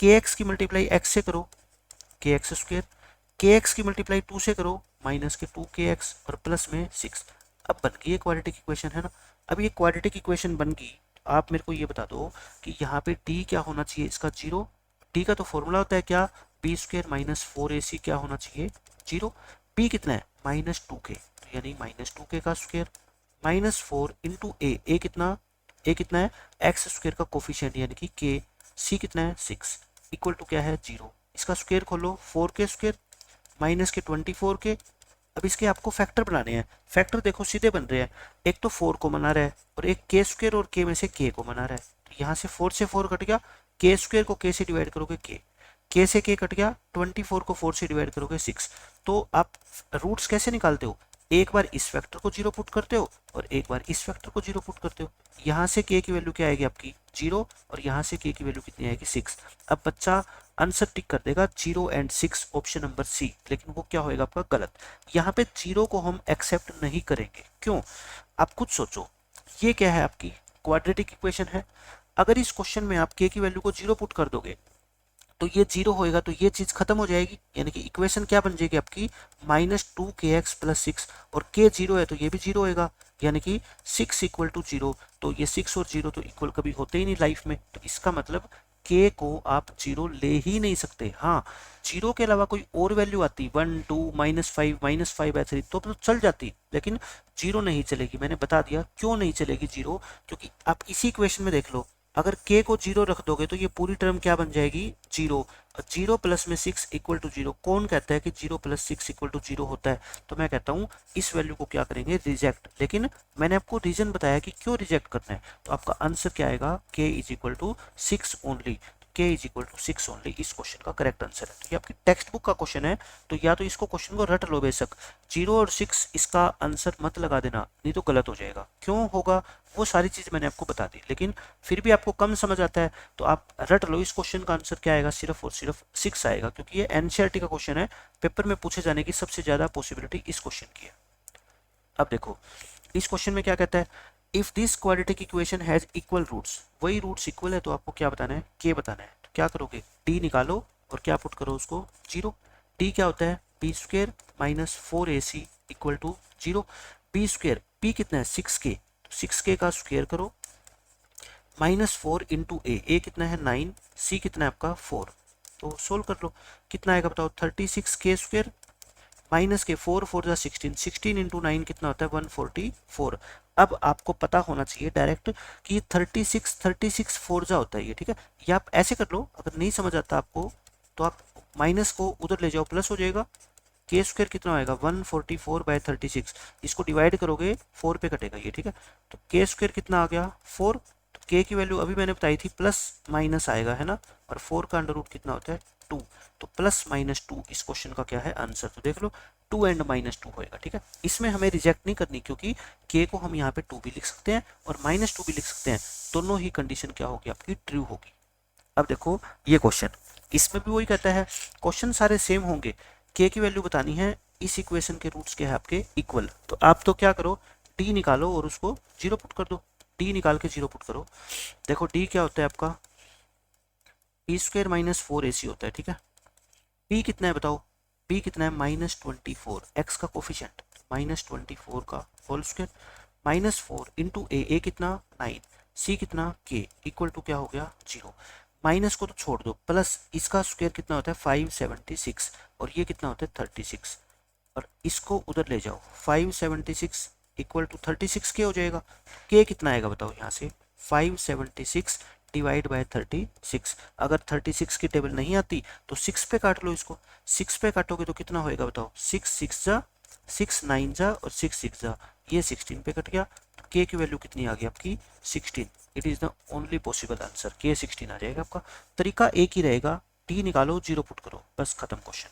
के एक्स की मल्टीप्लाई एक्स से करो के एक्स स्क्वायर, के एक्स की मल्टीप्लाई 2 से करो माइनस के 2kx और प्लस में 6। अब बन गई ये क्वाड्रेटिक इक्वेशन, है ना। अब ये क्वाड्रेटिक इक्वेशन बन गई, आप मेरे को ये बता दो कि यहाँ पे डी क्या होना चाहिए, इसका 0। डी का तो फॉर्मूला होता है क्या b² माइनस 4ac क्या होना चाहिए 0। p कितना है -2k, तो यानी -2k का स्क्वायर -4 इंटू ए कितना है एक्स स्क्वायर का कोफिशिएंट यानी कि k, c कितना है 6 इक्वल टू क्या है 0। इसका स्क्वायर खोलो 4k स्क्वायर माइनस के 24 के। अब इसके आपको फैक्टर बनाने हैं। फैक्टर देखो सीधे बन रहे हैं, एक तो 4 को मना रहा है और एक के स्क्वायर और के में से के को मना रहा है। तो यहाँ से 4 से 4 कट गया, के स्क्वायर को के से डिवाइड करोगे के से के कट गया, 24 को 4 से डिवाइड करोगे 6। तो आप रूट्स कैसे निकालते हो, एक बार इस फैक्टर को 0 पुट करते हो और एक बार इस फैक्टर को 0 पुट करते हो। यहाँ से के की वैल्यू क्या आएगी आपकी 0 और यहाँ से के की वैल्यू कितनी आएगी 6। अब बच्चा आंसर टिक कर देगा 0 एंड 6 ऑप्शन नंबर सी, लेकिन वो क्या होएगा आपका गलत। यहाँ पे 0 को हम एक्सेप्ट नहीं करेंगे। क्यों, आप खुद सोचो, ये क्या है आपकी क्वाड्रेटिक इक्वेशन है। अगर इस क्वेश्चन में आप के की वैल्यू को 0 पुट कर दोगे तो ये 0 होएगा, तो ये चीज खत्म हो जाएगी, यानी कि इक्वेशन क्या बन जाएगी आपकी -2kx + 6 और k 0 है तो ये भी 0 होएगा, यानी कि 6 = 0। तो ये 6 और 0 तो इक्वल कभी होते ही नहीं लाइफ में, तो इसका मतलब k को आप 0 ले ही नहीं सकते। हाँ, 0 के अलावा कोई और वैल्यू आती 1 2 -5 -5/3 तो चल जाती, लेकिन 0 नहीं चलेगी। मैंने बता दिया क्यों नहीं चलेगी 0, क्योंकि आप इसी इक्वेशन में देख लो, अगर k को 0 रख दोगे तो ये पूरी टर्म क्या बन जाएगी 0, और 0 प्लस में 6 = 0। कौन कहता है कि 0 + 6 = 0 होता है, तो मैं कहता हूँ इस वैल्यू को क्या करेंगे रिजेक्ट। लेकिन मैंने आपको रीजन बताया कि क्यों रिजेक्ट करना है, तो आपका आंसर क्या आएगा k = 6 ओनली। k = 6 ओनली इस क्वेश्चन का करेक्ट आंसर है। तो ये आपकी टेक्स्ट बुक का क्वेश्चन है, तो या तो इसको क्वेश्चन को रट लो बेशक, 0 और 6 इसका आंसर मत लगा देना, नहीं तो गलत हो जाएगा। क्यों होगा वो सारी चीज मैंने आपको बता दी, लेकिन फिर भी आपको कम समझ आता है तो आप रट लो, इस क्वेश्चन का आंसर क्या आएगा, सिर्फ और सिर्फ 6 आएगा, क्योंकि ये एनसीईआरटी का क्वेश्चन है, पेपर में पूछे जाने की सबसे ज्यादा पॉसिबिलिटी इस क्वेश्चन की है। अब देखो इस क्वेश्चन में क्या कहता है, if this quadratic equation has equal roots, वही रूट्स इक्वल है तो आपको क्या बताना है, के बताना है। तो क्या करोगे, डी निकालो और क्या पुट करो उसको 0। डी क्या होता है b² - 4ac = 0। b², b कितना है 6k, तो 6k का स्क्वायर करो, -4 × a कितना है 9, c कितना है आपका 4। तो सोल्व कर लो, कितना आएगा बताओ 36k² माइनस के 4 4 जा 16, 16 × 9 कितना होता है 144। अब आपको पता होना चाहिए डायरेक्ट कि 36 4 जा होता है ये, ठीक है। ये आप ऐसे कर लो, अगर नहीं समझ आता आपको तो आप माइनस को उधर ले जाओ, प्लस हो जाएगा। k² कितना आएगा 144/36, इसको डिवाइड करोगे 4 पे कटेगा ये, ठीक है। तो k² कितना आ गया 4, तो k की वैल्यू अभी मैंने बताई थी प्लस माइनस आएगा है ना, और 4 का अंडर रूट कितना होता है 2, तो +-2 इस क्वेश्चन का क्या है आंसर। तो देख लो 2 एंड -2 होएगा, ठीक है। इसमें हमें रिजेक्ट नहीं करनी, क्योंकि k को हम यहाँ पे 2 भी लिख सकते हैं और -2 भी लिख सकते हैं, दोनों ही कंडीशन क्या होगी आपकी ट्रू होगी। अब देखो ये क्वेश्चन, इसमें भी वही कहता है, क्वेश्चन सारे सेम होंगे, k की वैल्यू बतानी है, इस इक्वेशन के रूट्स के है आपके इक्वल। तो आप तो क्या करो, d निकालो और उसको 0 पुट कर दो, d निकाल के 0 पुट करो। देखो d क्या होता है आपका b² - 4ac होता है, ठीक है। p कितना है बताओ, p कितना है -24, x का कोफिशिएंट -24 का होल स्क्वायर, -4 × a कितना 9, c कितना k = क्या हो गया 0। माइनस को तो छोड़ दो, प्लस इसका स्क्वायर कितना होता है 576 और ये कितना होता है 36, और इसको उधर ले जाओ 576 = 36 के हो जाएगा। k कितना आएगा बताओ यहाँ से 576 / 36। अगर 36 की टेबल नहीं आती तो 6 पे काट लो इसको, 6 पे काटोगे तो कितना होएगा बताओ 6 6 जा 6 9 जा और 6 6 जा, ये 16 पे कट गया, तो k की वैल्यू कितनी आ गई आपकी 16। It is the only possible answer, k 16 आ जाएगा आपका। तरीका एक ही रहेगा, t निकालो 0 पुट करो, बस खत्म question.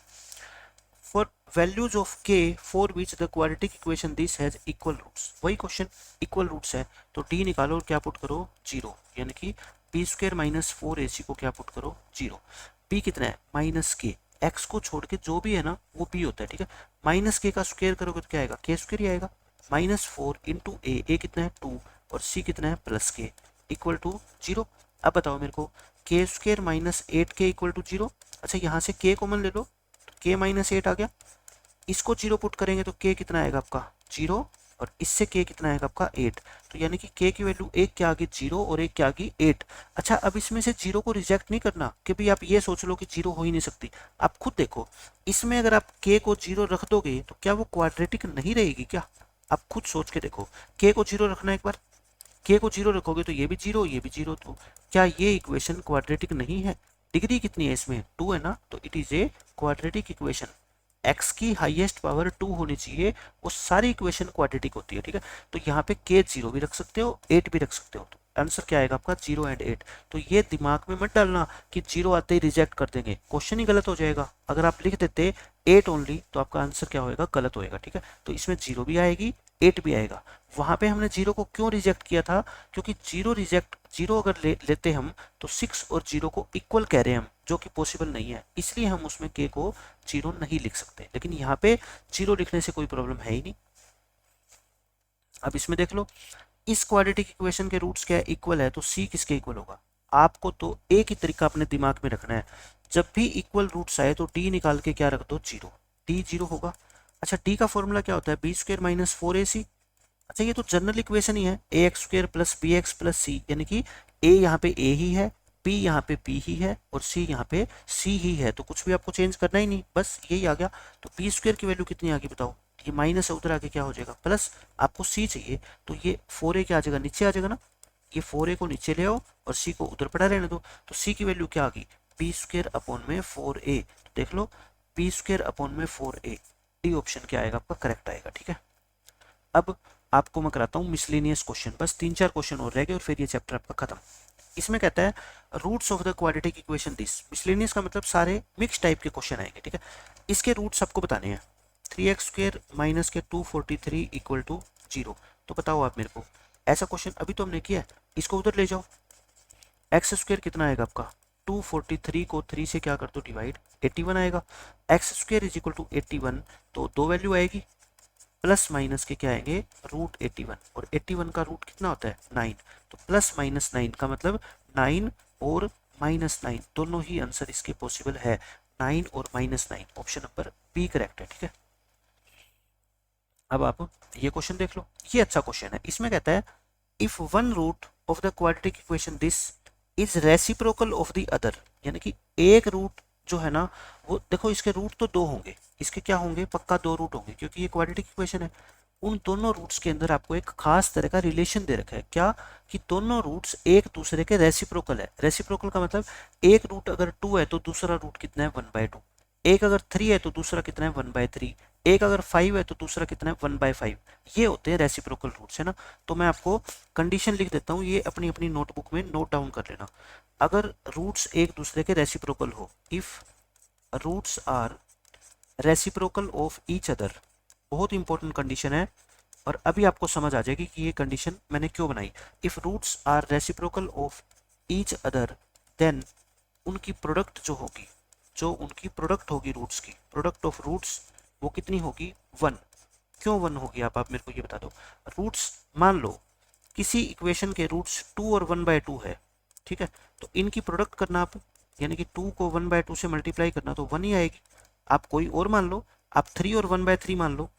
For values of k for which the quadratic equation this has equal roots, वही क्वेश्चन इक्वल रूट्स है, तो d निकालो और क्या पुट करो 0, यानी कि b² - 4ac को क्या पुट करो 0। b कितना है -k, x को छोड़ के जो भी है ना वो b होता है, ठीक है। -k का स्क्वायर करोगे तो क्या आएगा k² ही आएगा, -4 × a कितना है 2 और c कितना है +k = 0। अब बताओ मेरे को k² - 8k = 0। अच्छा यहाँ से k कॉमन ले लो, k -8 आ गया, इसको 0 पुट करेंगे तो k कितना आएगा आपका 0 और इससे k कितना आएगा आपका 8, तो यानी कि k की वैल्यू एक क्या आ गई 0 और एक क्या आ गई 8। अच्छा अब इसमें से 0 को रिजेक्ट नहीं करना कि भाई आप ये सोच लो कि 0 हो ही नहीं सकती, आप खुद देखो इसमें अगर आप k को 0 रख दोगे तो क्या वो क्वाड्रेटिक नहीं रहेगी क्या, आप खुद सोच के देखो, k को 0 रखना एक बार, k को 0 रखोगे तो ये भी 0 ये भी 0, तो क्या ये इक्वेशन क्वाड्रेटिक नहीं है। डिग्री कितनी है इसमें 2 है ना, तो it is a quadratic equation. x की हाईएस्ट पावर 2 होनी चाहिए, वो सारी इक्वेशन क्वाड्रेटिक होती है, ठीक है। तो यहाँ पे k 0 भी रख सकते हो, 8 भी रख सकते हो, तो आंसर क्या आएगा आपका 0 एंड 8। तो ये दिमाग में मत डालना कि 0 आते ही रिजेक्ट कर देंगे, क्वेश्चन ही गलत हो जाएगा। अगर आप लिख देते 8 ओनली तो आपका आंसर क्या होएगा, गलत होएगा, ठीक है। तो इसमें 0 भी आएगी, 8 भी आएगा। वहां पे हमने 0 को क्यों रिजेक्ट किया था, क्योंकि 0 अगर लेते हम तो 6 और 0 को इक्वल कह रहे हैं हम, जो कि पॉसिबल नहीं है, इसलिए हम उसमें k को 0 नहीं लिख सकते। लेकिन यहाँ पे 0 लिखने से कोई प्रॉब्लम है ही नहीं। अब इसमें देख लो, इस क्वाड्रेटिक इक्वेशन के रूट्स क्या है, इक्वल है, तो c किसके इक्वल होगा। आपको तो एक ही तरीका अपने दिमाग में रखना है, जब भी इक्वल रूट्स आए तो d निकाल के क्या रख दो, 0, d 0 होगा। अच्छा, d का फॉर्मूला क्या होता है, बी स्क्र माइनस 4ac। अच्छा, ये तो जनरल इक्वेशन ही है, a x square plus b x plus c, यानी कि a यहाँ पे a ही है, b यहाँ पे p ही है और c यहाँ पे c ही है, तो कुछ भी आपको चेंज करना ही नहीं, बस यही आ गया। तो बी स्क्र की वैल्यू कितनी आ गई बताओ, ये माइनस है, उधर आके क्या हो जाएगा प्लस, आपको c चाहिए तो ये 4a क्या आ जाएगा, नीचे आ जाएगा ना, ये 4a को नीचे ले आओ और c को उधर पड़ा रहने दो। तो c की वैल्यू क्या आ गई, बी स्क्र अपॉन में 4a। तो देख लो, बी स्क्र अपॉन में 4a, डी ऑप्शन क्या आएगा आपका, करेक्ट आएगा, ठीक है। अब आपको मैं कराता हूँ मिसलेनियस क्वेश्चन, बस 3-4 क्वेश्चन और रह गए और फिर ये चैप्टर आपका खत्म। इसमें कहता है roots of the quadratic equation this, miscellaneous का मतलब सारे मिक्स टाइप के क्वेश्चन आएंगे, ठीक है। इसके रूट्स आपको बताने हैं, 3x स्क्र माइनस के 243 इक्वल टू 0। तो बताओ आप मेरे को, ऐसा क्वेश्चन अभी तो हमने किया है, इसको उधर ले जाओ। एक्स स्क्र कितना आएगा आपका, 243 को 3 से क्या कर दो डिवाइड, 81 आएगा। X square is equal to 81, तो दो वैल्यू आएगी, प्लस माइनस के क्या आएंगे, रूट 81, और 81 का रूट कितना होता है 9, तो प्लस माइनस 9 का मतलब 9 और माइनस 9 दोनों ही आंसर इसके पॉसिबल है, 9 और minus 9, option number B correct है, ठीक है। अब आप ये क्वेश्चन देख लो, ये अच्छा क्वेश्चन है। इसमें कहता है if one root of the quadratic equation this is reciprocal of the other, यानी कि एक रूट जो है ना, वो देखो इसके रूट तो दो होंगे, इसके क्या होंगे, पक्का दो रूट होंगे, क्योंकि ये क्वाड्रेटिक इक्वेशन है। उन दोनों रूट्स के अंदर आपको एक खास तरह का रिलेशन दे रखा है, क्या कि दोनों रूट्स एक दूसरे के रेसिप्रोकल है। रेसिप्रोकल का मतलब एक रूट अगर 2 है तो दूसरा रूट कितना है 1/2, एक अगर 3 है तो दूसरा कितना है 1/3, एक अगर 5 है तो दूसरा कितना है 1/5। ये होते हैं रेसिप्रोकल रूट्स, है ना। तो मैं आपको कंडीशन लिख देता हूँ, ये अपनी अपनी नोटबुक में नोट डाउन कर लेना। अगर रूट्स एक दूसरे के रेसिप्रोकल हो, if roots are reciprocal of each other, बहुत इंपॉर्टेंट कंडीशन है, और अभी आपको समझ आ जाएगी कि ये कंडीशन मैंने क्यों बनाई। If roots are reciprocal of each other then उनकी प्रोडक्ट जो होगी, जो उनकी प्रोडक्ट होगी रूट्स की, प्रोडक्ट ऑफ रूट्स वो कितनी होगी 1। क्यों 1 होगी, आप मेरे को ये बता दो। रूट्स मान लो किसी इक्वेशन के रूट्स 2 और 1/2 है, ठीक है, तो इनकी प्रोडक्ट करना आप, यानी कि 2 को 1/2 से मल्टीप्लाई करना तो 1 ही आएगी। आप कोई और मान लो, आप 3 और 1/3 मान लो,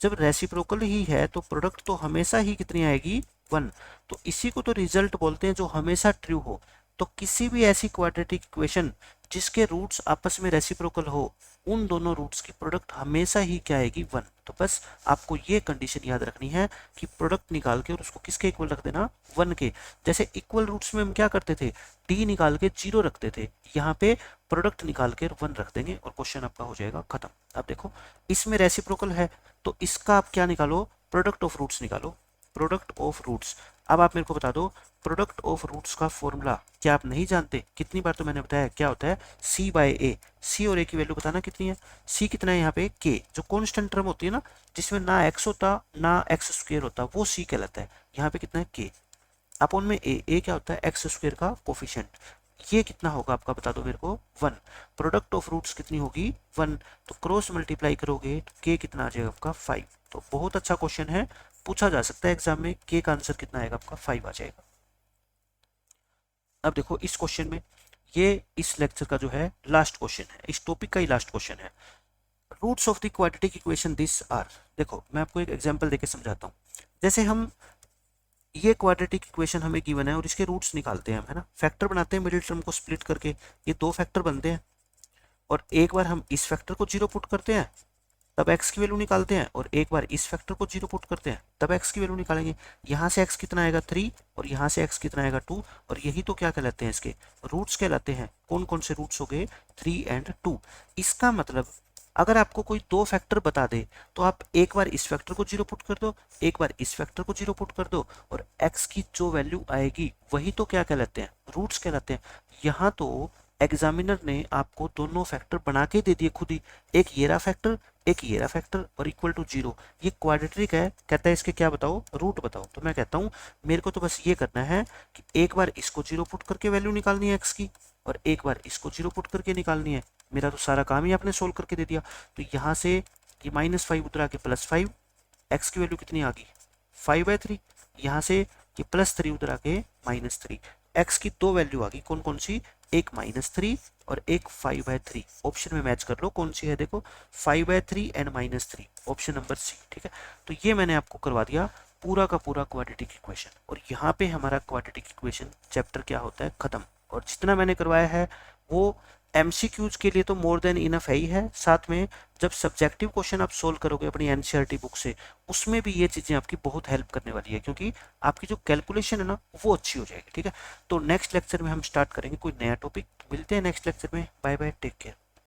जब रेसिप्रोकल ही है तो प्रोडक्ट तो हमेशा ही कितनी आएगी 1। तो इसी को तो रिजल्ट बोलते हैं जो हमेशा ट्रू हो। तो किसी भी ऐसी क्वाड्रेटिक इक्वेशन जिसके रूट्स आपस में रेसिप्रोकल हो, उन दोनों रूट्स की प्रोडक्ट हमेशा ही क्या आएगी 1। तो बस आपको ये कंडीशन याद रखनी है कि प्रोडक्ट निकाल के और उसको किसके इक्वल रख देना 1 के। जैसे इक्वल रूट्स में हम क्या करते थे, डी निकाल के 0 रखते थे, यहाँ पे प्रोडक्ट निकाल के 1 रख देंगे और क्वेश्चन आपका हो जाएगा खत्म। अब देखो इसमें रेसिप्रोकल है तो इसका आप क्या निकालो, प्रोडक्ट ऑफ रूट्स निकालो, प्रोडक्ट ऑफ रूट्स। अब आप मेरे को बता दो प्रोडक्ट ऑफ रूट्स का फॉर्मूला क्या आप नहीं जानते, कितनी बार तो मैंने बताया, क्या होता है c/a। c और a की वैल्यू बताना कितनी है, c कितना है यहाँ पे k, जो कॉन्स्टेंट टर्म होती है ना, जिसमें ना x होता ना x स्क्वायर होता, वो c कहलाता है। यहाँ पे कितना है k अपॉन में a क्या होता है x स्क्वायर का कोफिशिएंट, ये कितना होगा आपका बता दो मेरे को 1। प्रोडक्ट ऑफ रूट्स कितनी होगी 1, तो क्रॉस मल्टीप्लाई करोगे तो k कितना आ जाएगा आपका 5। तो बहुत अच्छा क्वेश्चन है, पूछा जा सकता है एग्जाम में, k का आंसर कितना आएगा आपका 5 आ जाएगा। अब देखो इस क्वेश्चन में, ये इस लेक्चर का जो है लास्ट क्वेश्चन है, इस टॉपिक का ही लास्ट क्वेश्चन है। Roots of the quadratic equation this are, देखो मैं आपको एक एग्जांपल देके समझाता हूँ। जैसे हम ये क्वाड्रेटिक इक्वेशन हमें गिवन है और इसके रूट्स निकालते हैं हम, है ना, फैक्टर बनाते हैं मिडिल टर्म को स्प्लिट करके, ये दो फैक्टर बनते हैं, और एक बार हम इस फैक्टर को 0 पुट करते हैं तब x की वैल्यू निकालते हैं, और एक बार इस फैक्टर को 0 पुट करते हैं तब x की वैल्यू निकालेंगे। यहाँ से x कितना आएगा 3 और यहाँ से x कितना आएगा 2, और यही तो क्या कहलाते हैं, इसके रूट्स कहलाते हैं। कौन कौन से रूट्स हो गए 3 एंड 2। इसका मतलब अगर आपको कोई दो फैक्टर बता दे तो आप एक बार इस फैक्टर को जीरो पुट कर दो, एक बार इस फैक्टर को जीरो पुट कर दो, और x की जो वैल्यू आएगी वही तो क्या कहलाते हैं, रूट्स कहलाते हैं। यहाँ तो एग्जामिनर ने आपको दोनों फैक्टर बना के दे दिए खुद ही, एक ये रहा फैक्टर, एक ये रहा फैक्टर, और इक्वल टू जीरो। ये क्वाड्रेटिक है, कहता है इसके क्या बताओ, रूट बताओ। तो मैं कहता हूँ मेरे को तो बस ये करना है कि एक बार इसको जीरो पुट करके वैल्यू निकालनी है एक्स की, और एक बार इसको जीरो पुट करके निकालनी है। मेरा तो सारा काम ही आपने सोल्व करके दे दिया। तो यहाँ से ये -5 उतरा के +5, एक्स की वैल्यू कितनी आ गई 5/3। यहाँ से ये +3 उतरा के -3, एक्स की दो वैल्यू आ गई, कौन कौन सी, एक -3 और एक 5/3। ऑप्शन में मैच कर लो कौन सी है, देखो 5/3 एंड -3, ऑप्शन नंबर सी। ठीक है, तो ये मैंने आपको करवा दिया पूरा का पूरा क्वाड्रेटिक इक्वेशन, और यहाँ पे हमारा क्वाड्रेटिक इक्वेशन चैप्टर क्या होता है खत्म। और जितना मैंने करवाया है वो एमसीक्यूज के लिए तो मोर देन इनफ है ही है, साथ में जब सब्जेक्टिव क्वेश्चन आप सोल्व करोगे अपनी एनसीईआरटी बुक से, उसमें भी ये चीज़ें आपकी बहुत हेल्प करने वाली है, क्योंकि आपकी जो कैलकुलेशन है ना वो अच्छी हो जाएगी। ठीक है, तो नेक्स्ट लेक्चर में हम स्टार्ट करेंगे कोई नया टॉपिक। मिलते हैं नेक्स्ट लेक्चर में, बाय बाय, टेक केयर।